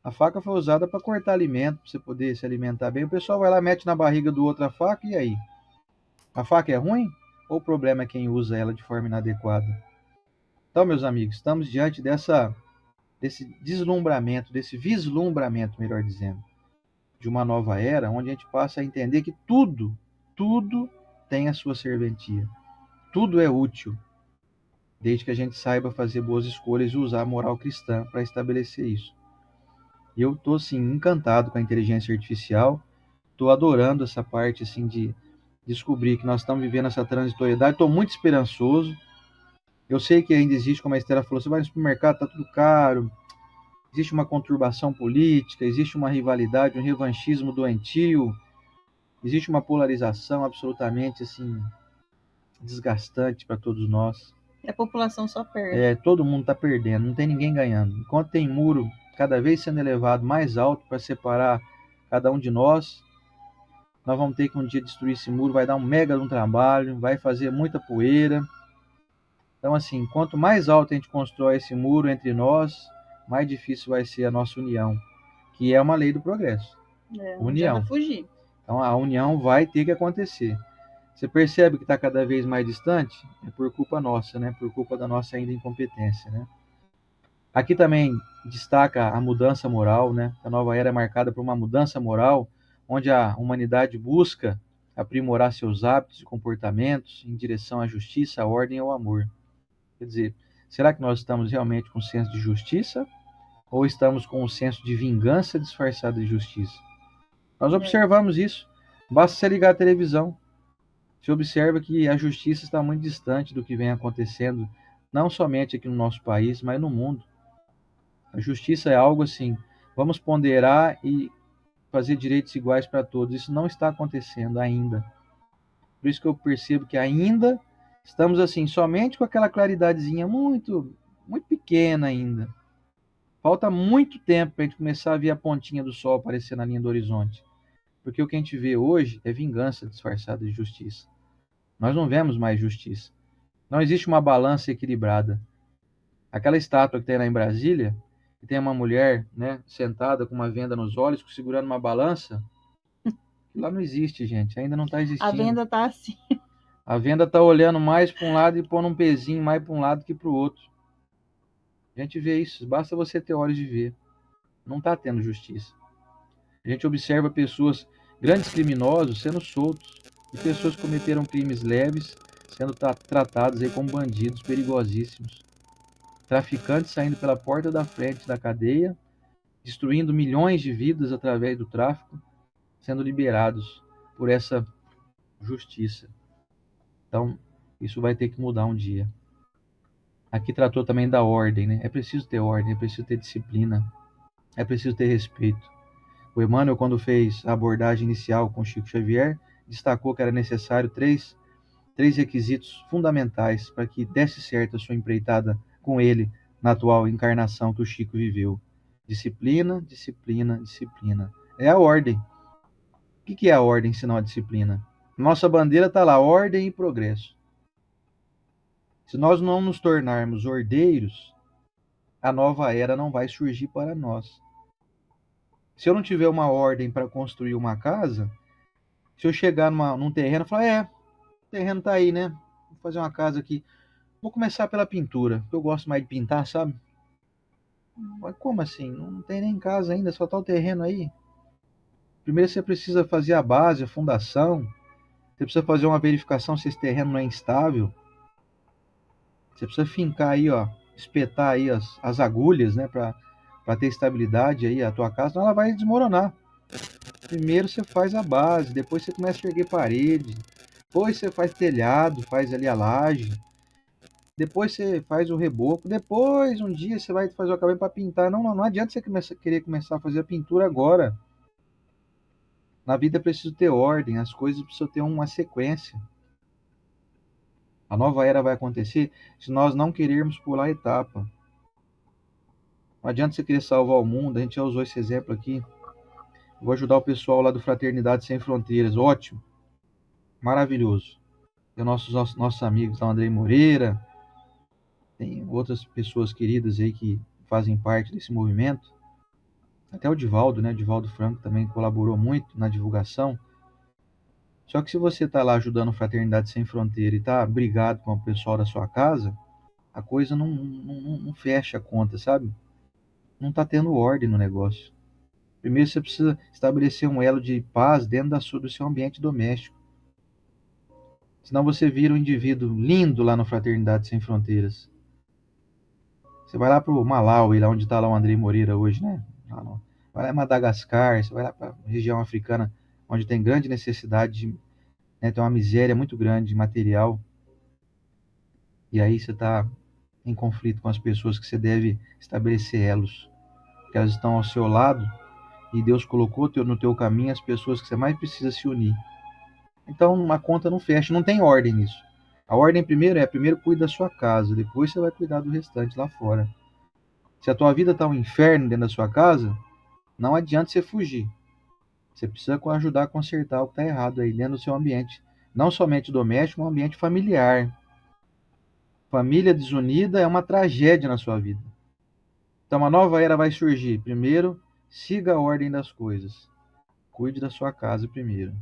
A faca foi usada para cortar alimento, para você poder se alimentar bem. O pessoal vai lá, mete na barriga do outro a faca, e aí? A faca é ruim? Ou o problema é quem usa ela de forma inadequada? Então, meus amigos, estamos diante desse deslumbramento, desse vislumbramento, melhor dizendo, de uma nova era, onde a gente passa a entender que tudo tem a sua serventia. Tudo é útil. desde que a gente saiba fazer boas escolhas e usar a moral cristã para estabelecer isso. E eu estou assim encantado com a inteligência artificial, estou adorando essa parte assim de descobrir que nós estamos vivendo essa transitoriedade, estou muito esperançoso. Eu sei que ainda existe, como a Estela falou, você vai no supermercado, está tudo caro, existe uma conturbação política, existe uma rivalidade, um revanchismo doentio, existe uma polarização absolutamente assim desgastante para todos nós. E a população só perde. Todo mundo está perdendo, não tem ninguém ganhando. Enquanto tem muro cada vez sendo elevado mais alto para separar cada um de nós, nós vamos ter que um dia destruir esse muro, vai dar um mega de um trabalho, vai fazer muita poeira. Então, assim, quanto mais alto a gente constrói esse muro entre nós, mais difícil vai ser a nossa união, que é uma lei do progresso. Não adianta União. fugir. Então, a união vai ter que acontecer. Você percebe que está cada vez mais distante? É por culpa nossa, né? Por culpa da nossa ainda incompetência, né? Aqui também destaca a mudança moral, né? A nova era é marcada por uma mudança moral, onde a humanidade busca aprimorar seus hábitos e comportamentos em direção à justiça, à ordem e ao amor. Quer dizer, será que nós estamos realmente com um senso de justiça ou estamos com um senso de vingança disfarçada de justiça? Nós observamos isso. Basta você ligar a televisão. Se observa que a justiça está muito distante do que vem acontecendo, não somente aqui no nosso país, mas no mundo. A justiça é algo assim, vamos ponderar e fazer direitos iguais para todos. Isso não está acontecendo ainda. Por isso que eu percebo que ainda estamos assim, somente com aquela claridadezinha muito, muito pequena ainda. Falta muito tempo para a gente começar a ver a pontinha do sol aparecer na linha do horizonte. Porque o que a gente vê hoje é vingança disfarçada de justiça. Nós não vemos mais justiça. Não existe uma balança equilibrada. Aquela estátua que tem lá em Brasília, que tem uma mulher, né, sentada com uma venda nos olhos, segurando uma balança, lá não existe, gente. Ainda não está existindo. A venda está assim. A venda está olhando mais para um lado e pondo um pezinho mais para um lado que para o outro. A gente vê isso. Basta você ter olhos de ver. Não está tendo justiça. A gente observa pessoas, grandes criminosos, sendo soltos. E pessoas que cometeram crimes leves, sendo tratados aí como bandidos perigosíssimos. Traficantes saindo pela porta da frente da cadeia, destruindo milhões de vidas através do tráfico, sendo liberados por essa justiça. Então, isso vai ter que mudar um dia. Aqui tratou também da ordem, né? É preciso ter ordem, é preciso ter disciplina, é preciso ter respeito. O Emmanuel, quando fez a abordagem inicial com Chico Xavier, destacou que era necessário três requisitos fundamentais para que desse certo a sua empreitada com ele na atual encarnação que o Chico viveu. Disciplina, disciplina, disciplina. É a ordem. O que é a ordem senão a disciplina? Nossa bandeira está lá, ordem e progresso. Se nós não nos tornarmos ordeiros, a nova era não vai surgir para nós. Se eu não tiver uma ordem para construir uma casa, se eu chegar num terreno e falar, o terreno está aí, né? Vou fazer uma casa aqui. Vou começar pela pintura, porque eu gosto mais de pintar, sabe? Mas como assim? Não tem nem casa ainda, só está o terreno aí. Primeiro você precisa fazer a base, a fundação. Você precisa fazer uma verificação se esse terreno não é instável. Você precisa fincar aí, ó, espetar aí as agulhas, né, para ter estabilidade aí a tua casa, senão ela vai desmoronar. Primeiro você faz a base, depois você começa a erguer parede, depois você faz telhado, faz ali a laje, depois você faz o reboco, depois um dia você vai fazer o acabamento para pintar. Não adianta você querer começar a fazer a pintura agora. Na vida é preciso ter ordem, as coisas precisam ter uma sequência. A nova era vai acontecer se nós não querermos pular a etapa. Não adianta você querer salvar o mundo, a gente já usou esse exemplo aqui. Vou ajudar o pessoal lá do Fraternidade Sem Fronteiras, ótimo, maravilhoso. Tem nossos amigos lá, o Andrei Moreira, tem outras pessoas queridas aí que fazem parte desse movimento. Até o Divaldo, né? O Divaldo Franco também colaborou muito na divulgação. Só que se você está lá ajudando a Fraternidade Sem Fronteira e está brigado com o pessoal da sua casa, a coisa não fecha a conta, sabe? Não está tendo ordem no negócio. Primeiro você precisa estabelecer um elo de paz dentro do seu ambiente doméstico. Senão você vira um indivíduo lindo lá no Fraternidade Sem Fronteiras. Você vai lá pro Malawi, lá onde está lá o Andrei Moreira hoje, né? Vai lá em Madagascar, você vai lá para a região africana, onde tem grande necessidade, né, tem uma miséria muito grande material. E aí você está em conflito com as pessoas que você deve estabelecer elos, que elas estão ao seu lado e Deus colocou no teu caminho as pessoas que você mais precisa se unir. Então a conta não fecha, não tem ordem nisso. A ordem primeiro cuida da sua casa, depois você vai cuidar do restante lá fora. Se a tua vida está um inferno dentro da sua casa, não adianta você fugir. Você precisa ajudar a consertar o que está errado aí dentro do seu ambiente. Não somente doméstico, mas um ambiente familiar. Família desunida é uma tragédia na sua vida. Então uma nova era vai surgir. Primeiro, siga a ordem das coisas. Cuide da sua casa primeiro.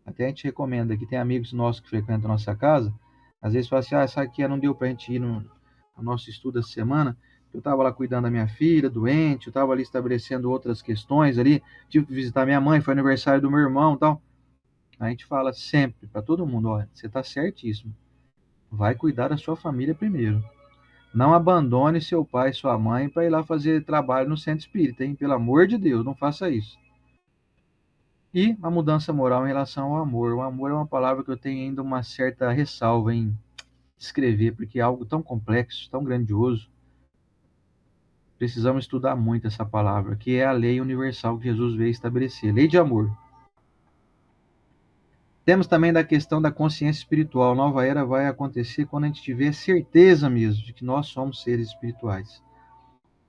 Até a gente recomenda que tem amigos nossos que frequentam a nossa casa, às vezes fala assim, essa aqui não deu para a gente ir no nosso estudo essa semana, eu estava lá cuidando da minha filha, doente, eu estava ali estabelecendo outras questões ali, tive que visitar minha mãe, foi aniversário do meu irmão e tal. A gente fala sempre para todo mundo, olha, você está certíssimo, vai cuidar da sua família primeiro. Não abandone seu pai e sua mãe para ir lá fazer trabalho no centro espírita, hein? Pelo amor de Deus, não faça isso. E a mudança moral em relação ao amor. O amor é uma palavra que eu tenho ainda uma certa ressalva em escrever, porque é algo tão complexo, tão grandioso. Precisamos estudar muito essa palavra, que é a lei universal que Jesus veio estabelecer, lei de amor. Temos também da questão da consciência espiritual. A nova era vai acontecer quando a gente tiver certeza mesmo de que nós somos seres espirituais.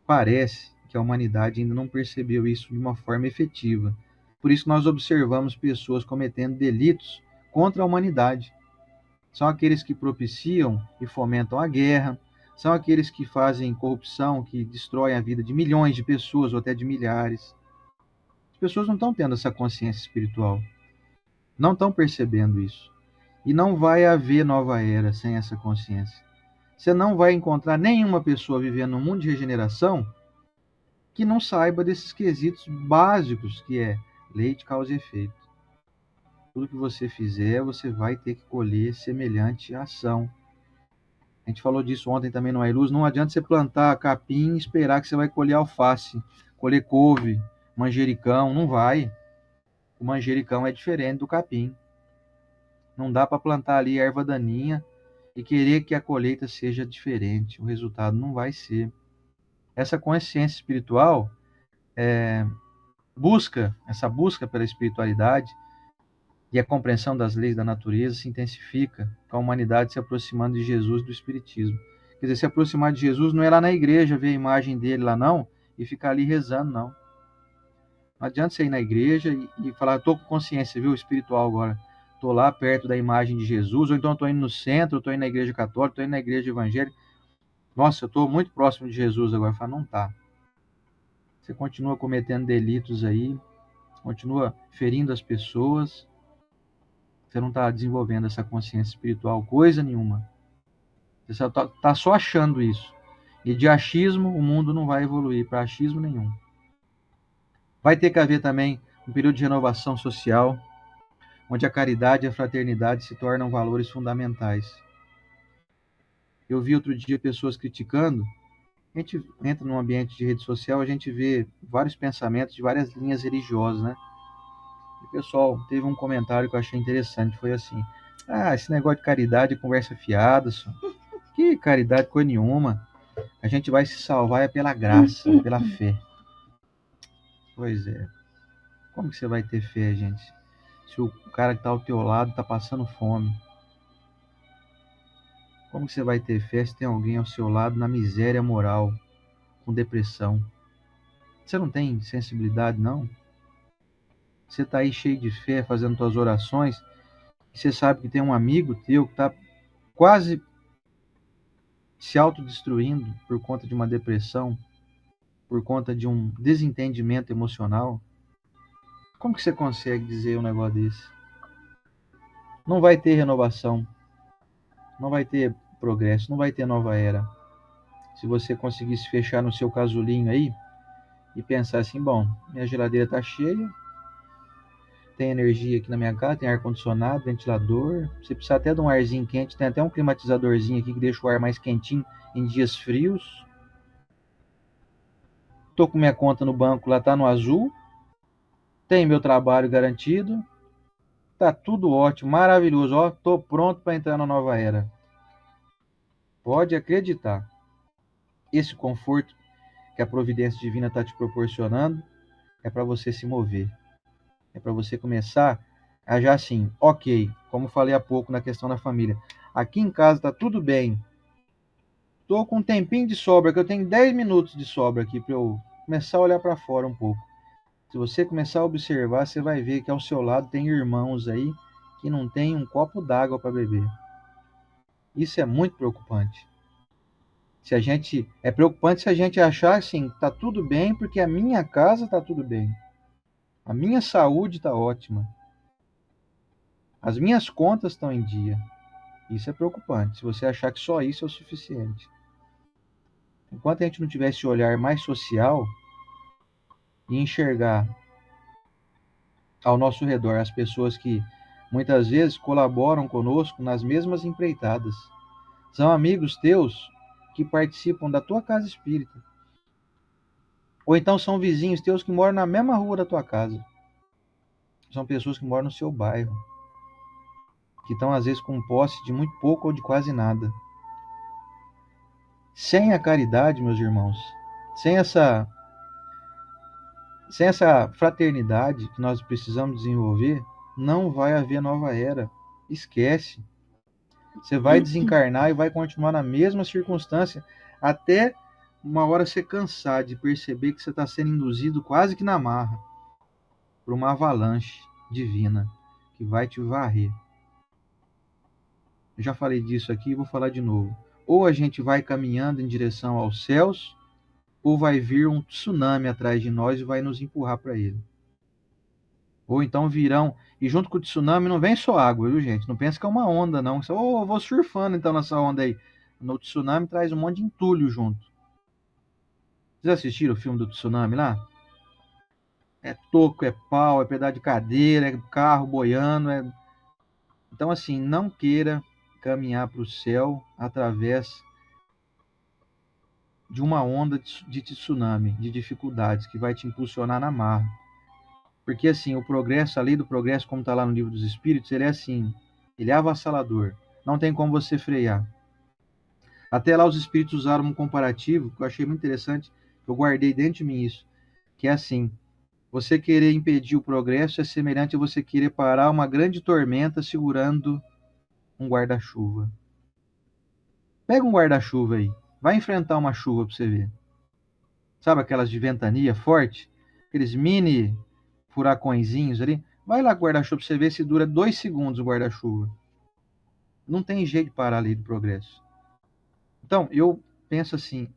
Parece que a humanidade ainda não percebeu isso de uma forma efetiva. Por isso nós observamos pessoas cometendo delitos contra a humanidade. São aqueles que propiciam e fomentam a guerra, são aqueles que fazem corrupção, que destroem a vida de milhões de pessoas ou até de milhares. As pessoas não estão tendo essa consciência espiritual, não estão percebendo isso. E não vai haver nova era sem essa consciência. Você não vai encontrar nenhuma pessoa vivendo num mundo de regeneração que não saiba desses quesitos básicos, que é lei de causa e efeito. Tudo que você fizer, você vai ter que colher semelhante ação. A gente falou disso ontem também no iLuz. Não adianta você plantar capim e esperar que você vai colher alface, colher couve, manjericão. Não vai. O manjericão é diferente do capim. Não dá para plantar ali erva daninha e querer que a colheita seja diferente. O resultado não vai ser. Essa consciência espiritual essa busca pela espiritualidade e a compreensão das leis da natureza se intensifica com a humanidade se aproximando de Jesus, do Espiritismo. Quer dizer, se aproximar de Jesus não é lá na igreja ver a imagem dele lá não e ficar ali rezando, não. Não adianta você ir na igreja e falar, estou com consciência, viu, espiritual agora. Estou lá perto da imagem de Jesus, ou então estou indo no centro, estou indo na igreja católica, estou indo na igreja evangélica. Nossa, eu estou muito próximo de Jesus agora. Fala, não está. Você continua cometendo delitos aí, continua ferindo as pessoas. Você não está desenvolvendo essa consciência espiritual, coisa nenhuma. Você está só achando isso. E de achismo, o mundo não vai evoluir para achismo nenhum. Vai ter que haver também um período de renovação social, onde a caridade e a fraternidade se tornam valores fundamentais. Eu vi outro dia pessoas criticando. A gente entra num ambiente de rede social, a gente vê vários pensamentos de várias linhas religiosas, né? E, pessoal, teve um comentário que eu achei interessante, foi assim, esse negócio de caridade é conversa fiada, só. Que caridade coisa nenhuma. A gente vai se salvar é pela graça, pela fé. Pois é. Como que você vai ter fé, gente? Se o cara que está ao teu lado está passando fome. Como que você vai ter fé se tem alguém ao seu lado na miséria moral, com depressão? Você não tem sensibilidade, não? Você está aí cheio de fé, fazendo suas orações, e você sabe que tem um amigo teu que está quase se autodestruindo por conta de uma depressão, por conta de um desentendimento emocional. Como que você consegue dizer um negócio desse? Não vai ter renovação, não vai ter progresso, não vai ter nova era. Se você conseguisse fechar no seu casulinho aí e pensar assim, bom, minha geladeira está cheia, tem energia aqui na minha casa, tem ar-condicionado, ventilador. Se precisar até de um arzinho quente, tem até um climatizadorzinho aqui que deixa o ar mais quentinho em dias frios. Tô com minha conta no banco, lá tá no azul. Tem meu trabalho garantido. Tá tudo ótimo, maravilhoso. Ó, tô pronto para entrar na nova era. Pode acreditar. Esse conforto que a providência divina está te proporcionando é para você se mover. É para você começar a já assim, ok, como falei há pouco na questão da família. Aqui em casa tá tudo bem. Tô com um tempinho de sobra, que eu tenho 10 minutos de sobra aqui para eu começar a olhar para fora um pouco. Se você começar a observar, você vai ver que ao seu lado tem irmãos aí que não tem um copo d'água para beber. Isso é muito preocupante. É preocupante se a gente achar assim, tá tudo bem porque a minha casa tá tudo bem. A minha saúde tá ótima. As minhas contas estão em dia. Isso é preocupante, se você achar que só isso é o suficiente. Enquanto a gente não tiver esse olhar mais social e enxergar ao nosso redor as pessoas que muitas vezes colaboram conosco nas mesmas empreitadas, são amigos teus que participam da tua casa espírita. Ou então são vizinhos teus que moram na mesma rua da tua casa. São pessoas que moram no seu bairro, que estão às vezes com posse de muito pouco ou de quase nada. Sem a caridade, meus irmãos, sem essa fraternidade que nós precisamos desenvolver, não vai haver nova era. Esquece. Você vai desencarnar e vai continuar na mesma circunstância até uma hora você cansar de perceber que você está sendo induzido quase que na marra por uma avalanche divina que vai te varrer. Eu já falei disso aqui e vou falar de novo. Ou a gente vai caminhando em direção aos céus, ou vai vir um tsunami atrás de nós e vai nos empurrar para ele. Ou então virão, e junto com o tsunami não vem só água, viu, gente? Não pensa que é uma onda, não. Eu vou surfando então nessa onda aí. No tsunami traz um monte de entulho junto. Vocês assistiram o filme do tsunami lá? É toco, é pau, é pedaço de cadeira, é carro boiando. Então, assim, não queira caminhar para o céu através de uma onda de tsunami, de dificuldades, que vai te impulsionar na marra. Porque, assim, o progresso, a lei do progresso, como está lá no Livro dos Espíritos, ele é assim, ele é avassalador. Não tem como você frear. Até lá os Espíritos usaram um comparativo, que eu achei muito interessante, eu guardei dentro de mim isso, que é assim, você querer impedir o progresso é semelhante a você querer parar uma grande tormenta segurando um guarda-chuva. Pega um guarda-chuva aí, vai enfrentar uma chuva para você ver. Sabe aquelas de ventania forte? Aqueles mini furacõezinhos ali? Vai lá com o guarda-chuva para você ver se dura 2 segundos o guarda-chuva. Não tem jeito de parar a lei do progresso. Então, eu penso assim,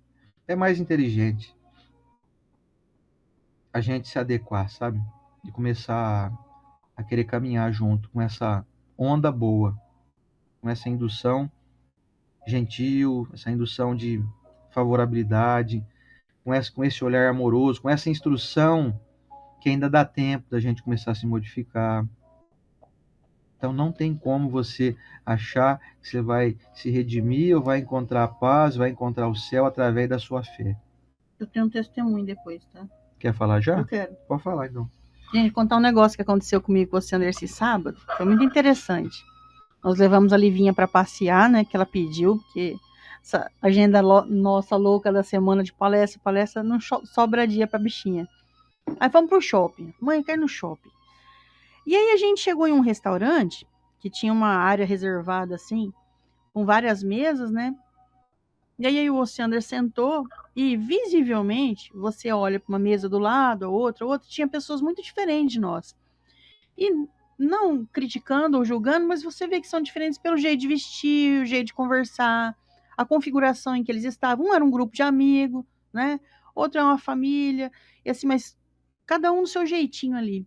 é mais inteligente a gente se adequar, sabe? E começar a querer caminhar junto com essa onda boa, com essa indução gentil, essa indução de favorabilidade, com esse olhar amoroso, com essa instrução que ainda dá tempo da gente começar a se modificar. Então não tem como você achar que você vai se redimir ou vai encontrar a paz, vai encontrar o céu através da sua fé. Eu tenho um testemunho depois, tá? Quer falar já? Eu quero. Pode falar então. Gente, contar um negócio que aconteceu comigo com o Sander esse sábado. Foi muito interessante. Nós levamos a Livinha para passear, né? Que ela pediu, porque essa agenda nossa louca da semana de palestra não sobra dia pra bichinha. Aí vamos pro shopping. Mãe, quer ir no shopping. E aí a gente chegou em um restaurante que tinha uma área reservada assim, com várias mesas, né? E aí o Oceander sentou e visivelmente você olha para uma mesa do lado, a outra, tinha pessoas muito diferentes de nós. E não criticando ou julgando, mas você vê que são diferentes pelo jeito de vestir, o jeito de conversar, a configuração em que eles estavam. Um era um grupo de amigos, né? Outro é uma família, e assim, mas cada um no seu jeitinho ali.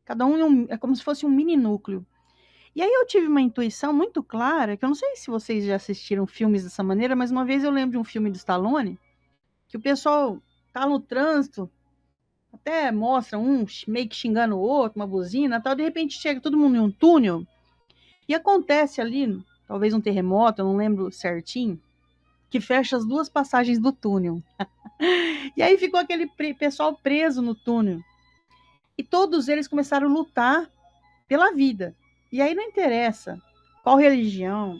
Cada um é como se fosse um mini núcleo. E aí eu tive uma intuição muito clara, que eu não sei se vocês já assistiram filmes dessa maneira, mas uma vez eu lembro de um filme do Stallone, que o pessoal tá no trânsito, até mostra um meio que xingando o outro, uma buzina, tal, de repente chega todo mundo em um túnel e acontece ali, talvez um terremoto, eu não lembro certinho, que fecha as duas passagens do túnel. E aí ficou aquele pessoal preso no túnel. E todos eles começaram a lutar pela vida. E aí não interessa qual religião,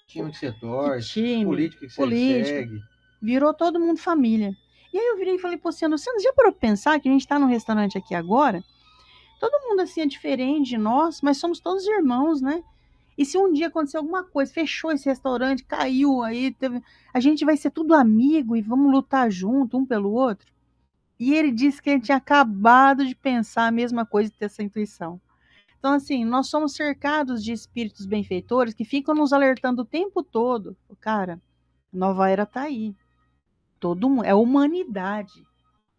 Time que você que torce, time, política que você política, segue. virou todo mundo família. E aí eu virei e falei, pô, você já parou pra pensar que a gente tá num restaurante aqui agora? Todo mundo assim é diferente de nós, mas somos todos irmãos, né? E se um dia acontecer alguma coisa, fechou esse restaurante, caiu aí, a gente vai ser tudo amigo e vamos lutar junto, um pelo outro. E ele disse que ele tinha acabado de pensar a mesma coisa e ter essa intuição. Então, assim, nós somos cercados de espíritos benfeitores que ficam nos alertando o tempo todo. Cara, nova era tá aí. Todo mundo, é humanidade.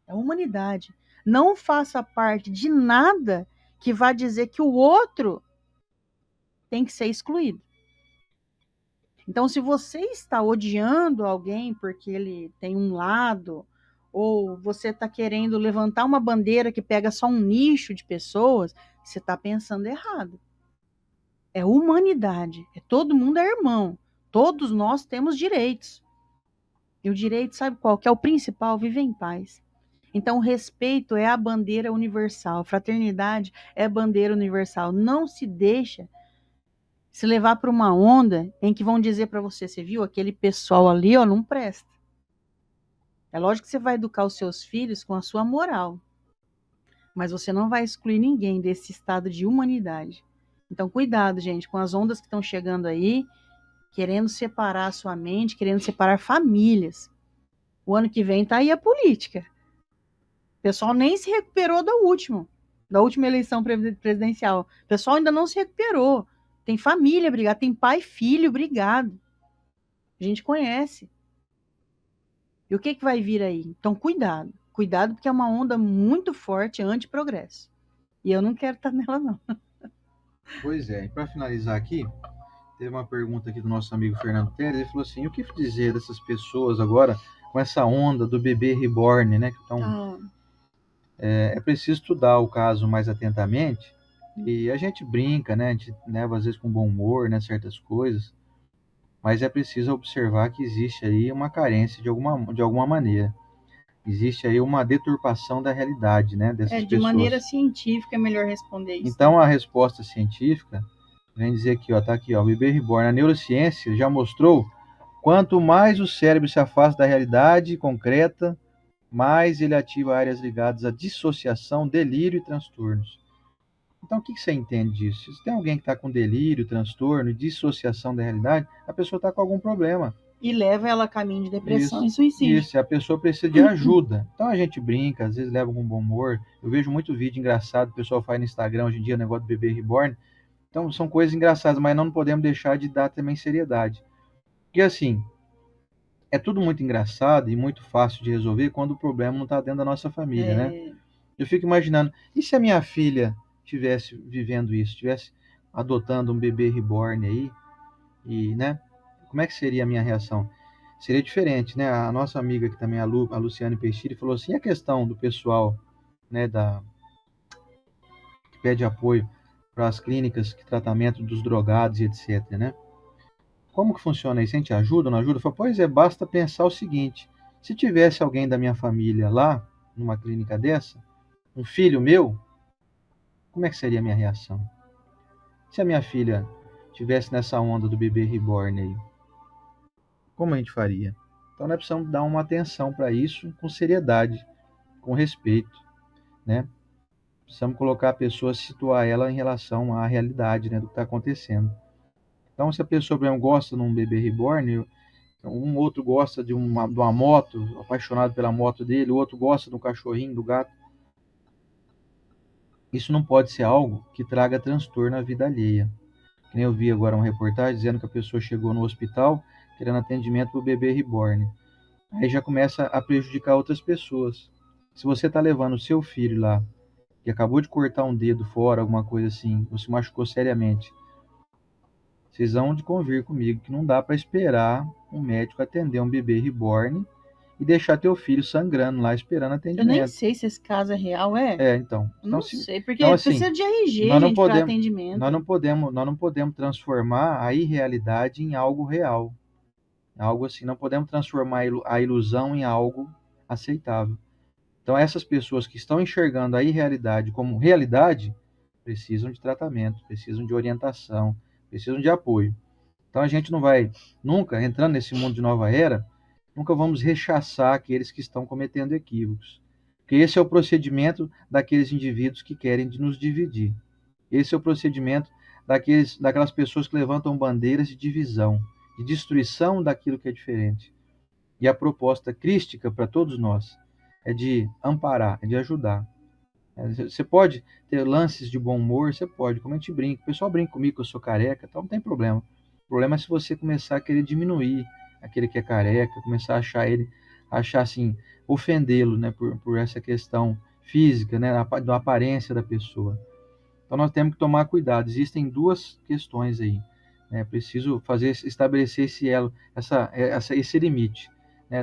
É humanidade. Não faça parte de nada que vá dizer que o outro tem que ser excluído. Então, se você está odiando alguém porque ele tem um lado, ou você está querendo levantar uma bandeira que pega só um nicho de pessoas, você está pensando errado. É humanidade. Todo mundo é irmão. Todos nós temos direitos. E o direito, sabe qual? Que é o principal, viver em paz. Então, o respeito é a bandeira universal. Fraternidade é a bandeira universal. Não se deixa se levar para uma onda em que vão dizer para você viu, aquele pessoal ali, ó, não presta. É lógico que você vai educar os seus filhos com a sua moral, mas você não vai excluir ninguém desse estado de humanidade. Então, cuidado, gente, com as ondas que estão chegando aí, querendo separar a sua mente, querendo separar famílias. O ano que vem tá aí a política. O pessoal nem se recuperou da última eleição presidencial. O pessoal ainda não se recuperou. Tem família brigada, tem pai e filho brigado. A gente conhece. E o que, que vai vir aí? Então, cuidado. Cuidado, porque é uma onda muito forte anti-progresso. E eu não quero estar nela, não. Pois é, e para finalizar aqui, teve uma pergunta aqui do nosso amigo Fernando Pérez, ele falou assim, o que dizer dessas pessoas agora com essa onda do bebê reborn, né? Então, é preciso estudar o caso mais atentamente, e a gente brinca, né? A gente leva às vezes com bom humor, né? Certas coisas, mas é preciso observar que existe aí uma carência de alguma maneira. Existe aí uma deturpação da realidade, né? Dessas de pessoas. maneira científica é melhor responder isso. Então, a resposta científica vem dizer aqui, ó, tá aqui, ó, o bebê reborn. A neurociência já mostrou quanto mais o cérebro se afasta da realidade concreta, mais ele ativa áreas ligadas à dissociação, delírio e transtornos. Então, o que você entende disso? Se tem alguém que está com delírio, transtorno e dissociação da realidade, a pessoa está com algum problema. E leva ela a caminho de depressão Isso, e suicídio. Isso, a pessoa precisa de ajuda. Então a gente brinca, às vezes leva com bom humor. Eu vejo muito vídeo engraçado, o pessoal faz no Instagram hoje em dia, negócio do bebê reborn. Então são coisas engraçadas, mas não podemos deixar de dar também seriedade. Porque assim, é tudo muito engraçado e muito fácil de resolver quando o problema não está dentro da nossa família, né? Eu fico imaginando, e se a minha filha estivesse vivendo isso, estivesse adotando um bebê reborn aí, e, né? Como é que seria a minha reação? Seria diferente, né? A nossa amiga que também, a Luciane Peixeira, falou assim, e a questão do pessoal, né, que pede apoio para as clínicas de tratamento dos drogados e etc, né? Como que funciona isso? A gente ajuda ou não ajuda? Eu falo, pois é, basta pensar o seguinte, se tivesse alguém da minha família lá, numa clínica dessa, um filho meu, como é que seria a minha reação? Se a minha filha tivesse nessa onda do bebê reborn aí, como a gente faria? Então nós precisamos dar uma atenção para isso com seriedade, com respeito, né? Precisamos colocar a pessoa, situar ela em relação à realidade, né, do que está acontecendo. Então, se a pessoa, por exemplo, gosta de um bebê reborn, um outro gosta de uma moto, apaixonado pela moto dele, o outro gosta do cachorrinho, do gato, isso não pode ser algo que traga transtorno à vida alheia. Que nem eu vi agora uma reportagem dizendo que a pessoa chegou no hospital querendo atendimento para o bebê reborn. Aí já começa a prejudicar outras pessoas. Se você está levando o seu filho lá, que acabou de cortar um dedo fora, alguma coisa assim, ou se machucou seriamente, vocês vão de convir comigo que não dá para esperar um médico atender um bebê reborn e deixar teu filho sangrando lá esperando Eu nem atendimento. sei se esse caso é real, é? Então. Eu não se- sei, porque então, assim, precisa de RG, nós não gente, para podemos, atendimento. nós não podemos transformar a irrealidade em algo real. Algo assim, não podemos transformar a ilusão em algo aceitável. Então, essas pessoas que estão enxergando a irrealidade como realidade precisam de tratamento, precisam de orientação, precisam de apoio. Então, a gente não vai nunca, entrando nesse mundo de nova era, nunca vamos rechaçar aqueles que estão cometendo equívocos. Porque esse é o procedimento daqueles indivíduos que querem nos dividir. Esse é o procedimento daquelas pessoas que levantam bandeiras de divisão, de destruição daquilo que é diferente. E a proposta crística para todos nós é de amparar, é de ajudar. Você pode ter lances de bom humor, você pode, como a gente brinca. O pessoal brinca comigo que eu sou careca, então não tem problema. O problema é se você começar a querer diminuir aquele que é careca, começar a achar assim, ofendê-lo, né, por essa questão física, né, da aparência da pessoa. Então nós temos que tomar cuidado. Existem duas questões aí. É preciso estabelecer esse elo, esse limite.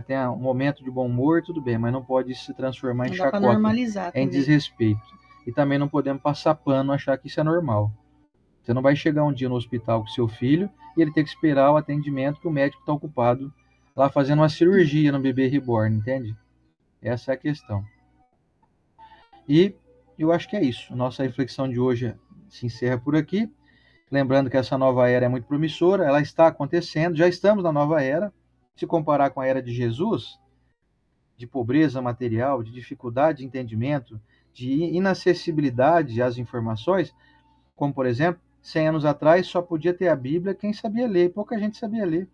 Tem um momento de bom humor, tudo bem, mas não pode se transformar em Não dá para chacota, normalizar em também. desrespeito. E também não podemos passar pano, achar que isso é normal. Você não vai chegar um dia no hospital com seu filho e ele ter que esperar o atendimento que o médico está ocupado lá fazendo uma cirurgia no bebê reborn, entende? Essa é a questão. E eu acho que é isso. Nossa reflexão de hoje se encerra por aqui. Lembrando que essa nova era é muito promissora, ela está acontecendo, já estamos na nova era. Se comparar com a era de Jesus, de pobreza material, de dificuldade de entendimento, de inacessibilidade às informações, como por exemplo, 100 anos atrás só podia ter a Bíblia quem sabia ler, pouca gente sabia ler.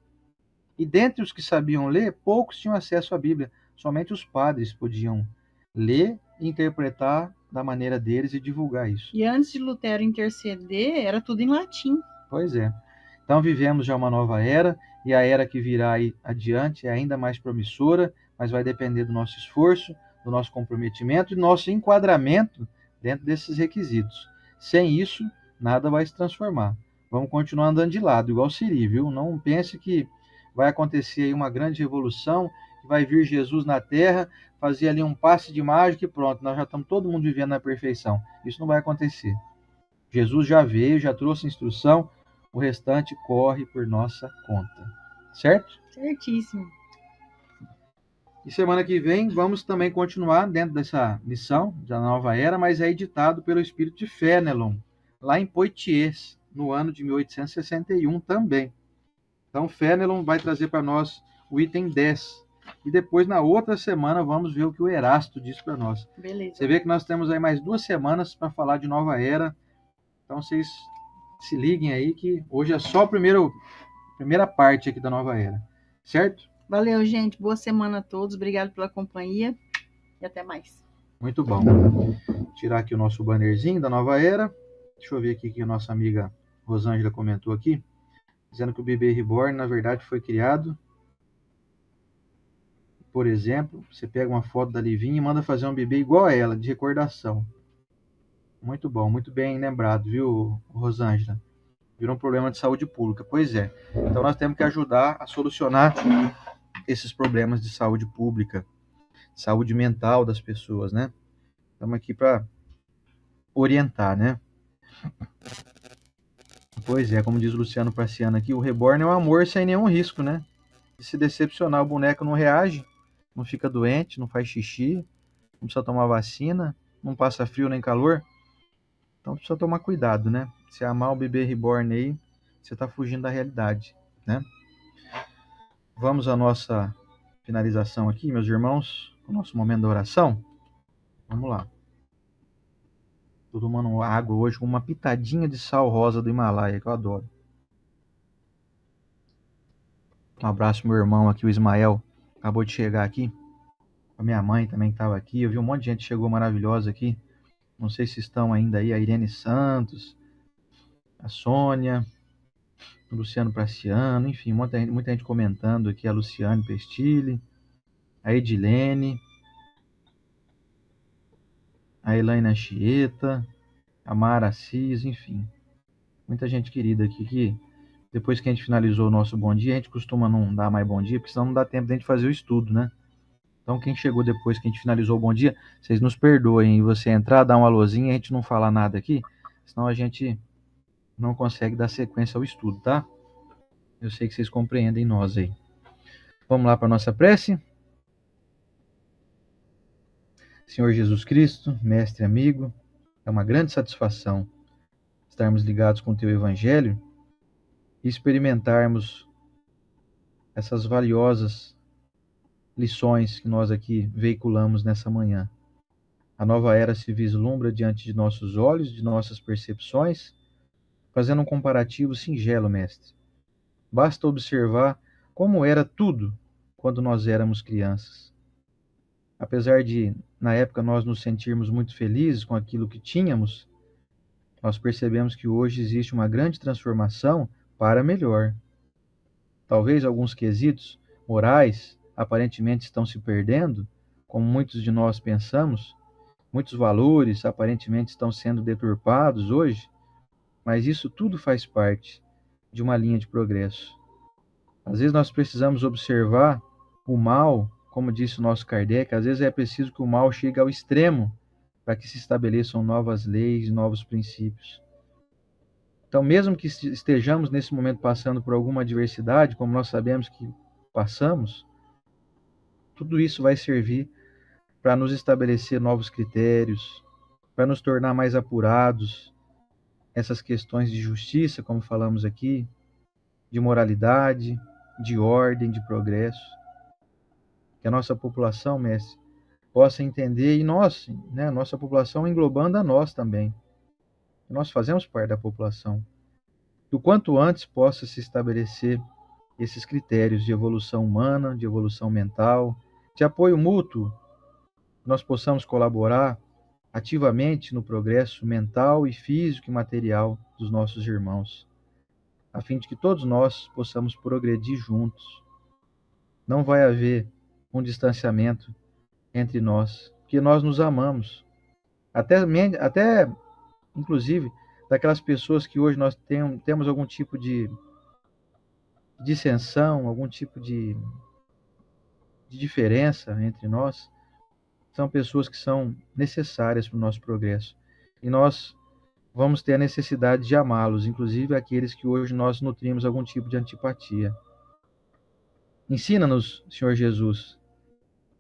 E dentre os que sabiam ler, poucos tinham acesso à Bíblia, somente os padres podiam ler e interpretar da maneira deles e divulgar isso. E antes de Lutero interceder, era tudo em latim. Pois é. Então vivemos já uma nova era, e a era que virá aí adiante é ainda mais promissora, mas vai depender do nosso esforço, do nosso comprometimento e do nosso enquadramento dentro desses requisitos. Sem isso, nada vai se transformar. Vamos continuar andando de lado, igual Siri, viu? Não pense que vai acontecer aí uma grande revolução, que vai vir Jesus na Terra, fazer ali um passe de mágica e pronto, nós já estamos todo mundo vivendo na perfeição. Isso não vai acontecer. Jesus já veio, já trouxe instrução, o restante corre por nossa conta. Certo? Certíssimo. E semana que vem vamos também continuar dentro dessa lição da nova era, mas é editado pelo espírito de Fénelon, lá em Poitiers, no ano de 1861 também. Então Fénelon vai trazer para nós o item 10. E depois, na outra semana, vamos ver o que o Erasto diz para nós. Beleza. Você vê que nós temos aí mais 2 semanas para falar de nova era. Então vocês se liguem aí que hoje é só a primeira parte aqui da nova era. Certo? Valeu, gente. Boa semana a todos. Obrigado pela companhia e até mais. Muito bom. Vou tirar aqui o nosso bannerzinho da nova era. Deixa eu ver aqui que a nossa amiga Rosângela comentou aqui, dizendo que o bebê reborn, na verdade, foi criado. Por exemplo, você pega uma foto da Livinha e manda fazer um bebê igual a ela, de recordação. Muito bom, muito bem lembrado, viu, Rosângela? Virou um problema de saúde pública. Pois é. Então nós temos que ajudar a solucionar esses problemas de saúde pública, saúde mental das pessoas, né? Estamos aqui para orientar, né? Pois é, como diz o Luciano Praciano aqui, o reborn é um amor sem nenhum risco, né? E se decepcionar, o boneco não reage, não fica doente, não faz xixi, não precisa tomar vacina, não passa frio nem calor. Então precisa tomar cuidado, né? Se amar o bebê reborn aí, você está fugindo da realidade, né? Vamos à nossa finalização aqui, meus irmãos, o nosso momento da oração. Vamos lá. Tô tomando água hoje com uma pitadinha de sal rosa do Himalaia, que eu adoro. Um abraço pro meu irmão aqui, o Ismael, acabou de chegar aqui. A minha mãe também estava aqui. Eu vi um monte de gente que chegou maravilhosa aqui. Não sei se estão ainda aí. A Irene Santos, a Sônia, o Luciano Praciano, enfim, muita gente comentando aqui. A Luciane Pestilli, a Edilene, a Elaine Chieta, a Mara Assis, enfim. Muita gente querida aqui que depois que a gente finalizou o nosso bom dia, a gente costuma não dar mais bom dia, porque senão não dá tempo de a gente fazer o estudo, né? Então, quem chegou depois que a gente finalizou o bom dia, vocês nos perdoem. E você entrar, dar uma alôzinha e a gente não falar nada aqui, senão a gente não consegue dar sequência ao estudo, tá? Eu sei que vocês compreendem nós aí. Vamos lá para a nossa prece? Senhor Jesus Cristo, mestre amigo, é uma grande satisfação estarmos ligados com o teu evangelho e experimentarmos essas valiosas lições que nós aqui veiculamos nessa manhã. A nova era se vislumbra diante de nossos olhos, de nossas percepções, fazendo um comparativo singelo, mestre. Basta observar como era tudo quando nós éramos crianças. Apesar de, na época, nós nos sentirmos muito felizes com aquilo que tínhamos, nós percebemos que hoje existe uma grande transformação para melhor. Talvez alguns quesitos morais aparentemente estão se perdendo, como muitos de nós pensamos, muitos valores aparentemente estão sendo deturpados hoje, mas isso tudo faz parte de uma linha de progresso. Às vezes nós precisamos observar o mal, como disse o nosso Kardec, às vezes é preciso que o mal chegue ao extremo para que se estabeleçam novas leis, novos princípios. Então, mesmo que estejamos nesse momento passando por alguma adversidade, como nós sabemos que passamos, tudo isso vai servir para nos estabelecer novos critérios, para nos tornar mais apurados, essas questões de justiça, como falamos aqui, de moralidade, de ordem, de progresso. Que a nossa população, mestre, possa entender, e nós, né, nossa população englobando a nós também. Nós fazemos parte da população. Do quanto antes possa se estabelecer esses critérios de evolução humana, de evolução mental, de apoio mútuo, nós possamos colaborar ativamente no progresso mental e físico e material dos nossos irmãos, a fim de que todos nós possamos progredir juntos. Não vai haver um distanciamento entre nós, porque nós nos amamos. Até inclusive, daquelas pessoas que hoje nós temos algum tipo de dissensão, algum tipo de diferença entre nós, são pessoas que são necessárias para o nosso progresso. E nós vamos ter a necessidade de amá-los, inclusive aqueles que hoje nós nutrimos algum tipo de antipatia. Ensina-nos, Senhor Jesus,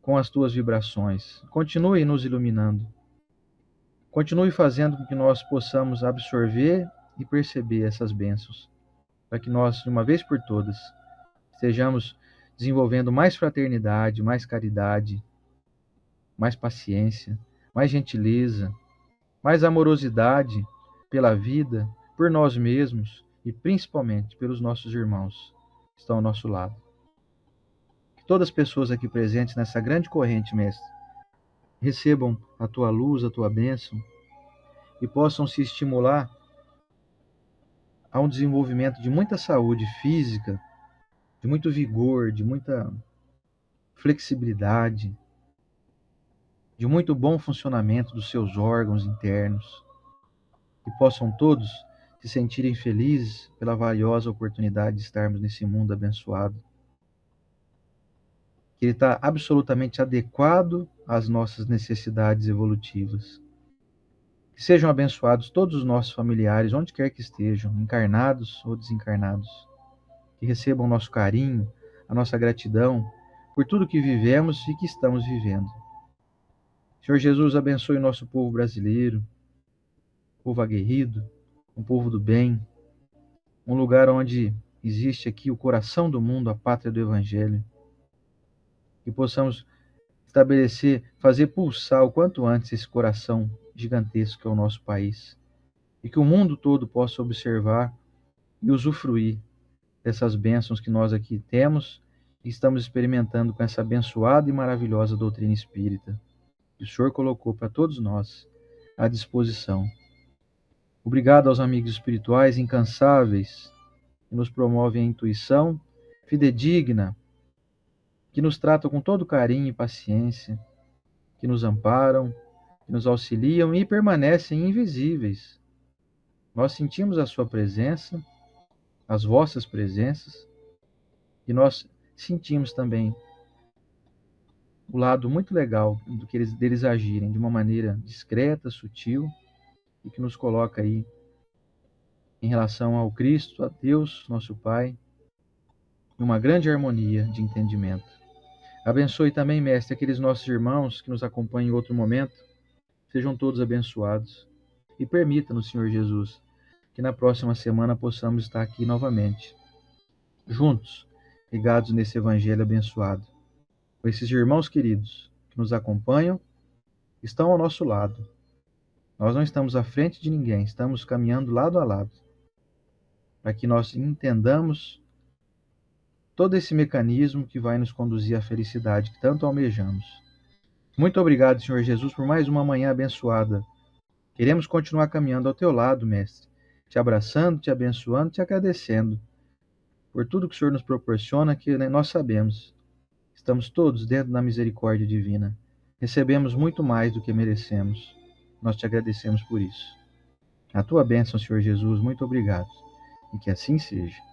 com as tuas vibrações. Continue nos iluminando. Continue fazendo com que nós possamos absorver e perceber essas bênçãos, para que nós, de uma vez por todas, estejamos desenvolvendo mais fraternidade, mais caridade, mais paciência, mais gentileza, mais amorosidade pela vida, por nós mesmos e principalmente pelos nossos irmãos que estão ao nosso lado. Que todas as pessoas aqui presentes nessa grande corrente, mestre, recebam a tua luz, a tua bênção e possam se estimular a um desenvolvimento de muita saúde física, de muito vigor, de muita flexibilidade, de muito bom funcionamento dos seus órgãos internos, que possam todos se sentirem felizes pela valiosa oportunidade de estarmos nesse mundo abençoado, que ele está absolutamente adequado às nossas necessidades evolutivas. Que sejam abençoados todos os nossos familiares, onde quer que estejam, encarnados ou desencarnados, que recebam o nosso carinho, a nossa gratidão por tudo que vivemos e que estamos vivendo. Senhor Jesus, abençoe o nosso povo brasileiro, povo aguerrido, um povo do bem, um lugar onde existe aqui o coração do mundo, a pátria do Evangelho. Que possamos estabelecer, fazer pulsar o quanto antes esse coração gigantesco que é o nosso país. E que o mundo todo possa observar e usufruir dessas bênçãos que nós aqui temos e estamos experimentando com essa abençoada e maravilhosa doutrina espírita que o Senhor colocou para todos nós à disposição. Obrigado aos amigos espirituais incansáveis que nos promovem a intuição fidedigna, que nos tratam com todo carinho e paciência, que nos amparam, que nos auxiliam e permanecem invisíveis. Nós sentimos a sua presença, as vossas presenças, e nós sentimos também o lado muito legal do que deles agirem de uma maneira discreta, sutil, e que nos coloca aí em relação ao Cristo, a Deus, nosso Pai, em uma grande harmonia de entendimento. Abençoe também, Mestre, aqueles nossos irmãos que nos acompanham em outro momento. Sejam todos abençoados. E permita-nos, Senhor Jesus, que na próxima semana possamos estar aqui novamente, juntos, ligados nesse Evangelho abençoado. Com esses irmãos queridos que nos acompanham, estão ao nosso lado. Nós não estamos à frente de ninguém, estamos caminhando lado a lado, para que nós entendamos todo esse mecanismo que vai nos conduzir à felicidade que tanto almejamos. Muito obrigado, Senhor Jesus, por mais uma manhã abençoada. Queremos continuar caminhando ao teu lado, Mestre, te abraçando, te abençoando, te agradecendo por tudo que o Senhor nos proporciona, que nós sabemos. Estamos todos dentro da misericórdia divina. Recebemos muito mais do que merecemos. Nós te agradecemos por isso. A tua bênção, Senhor Jesus, muito obrigado. E que assim seja.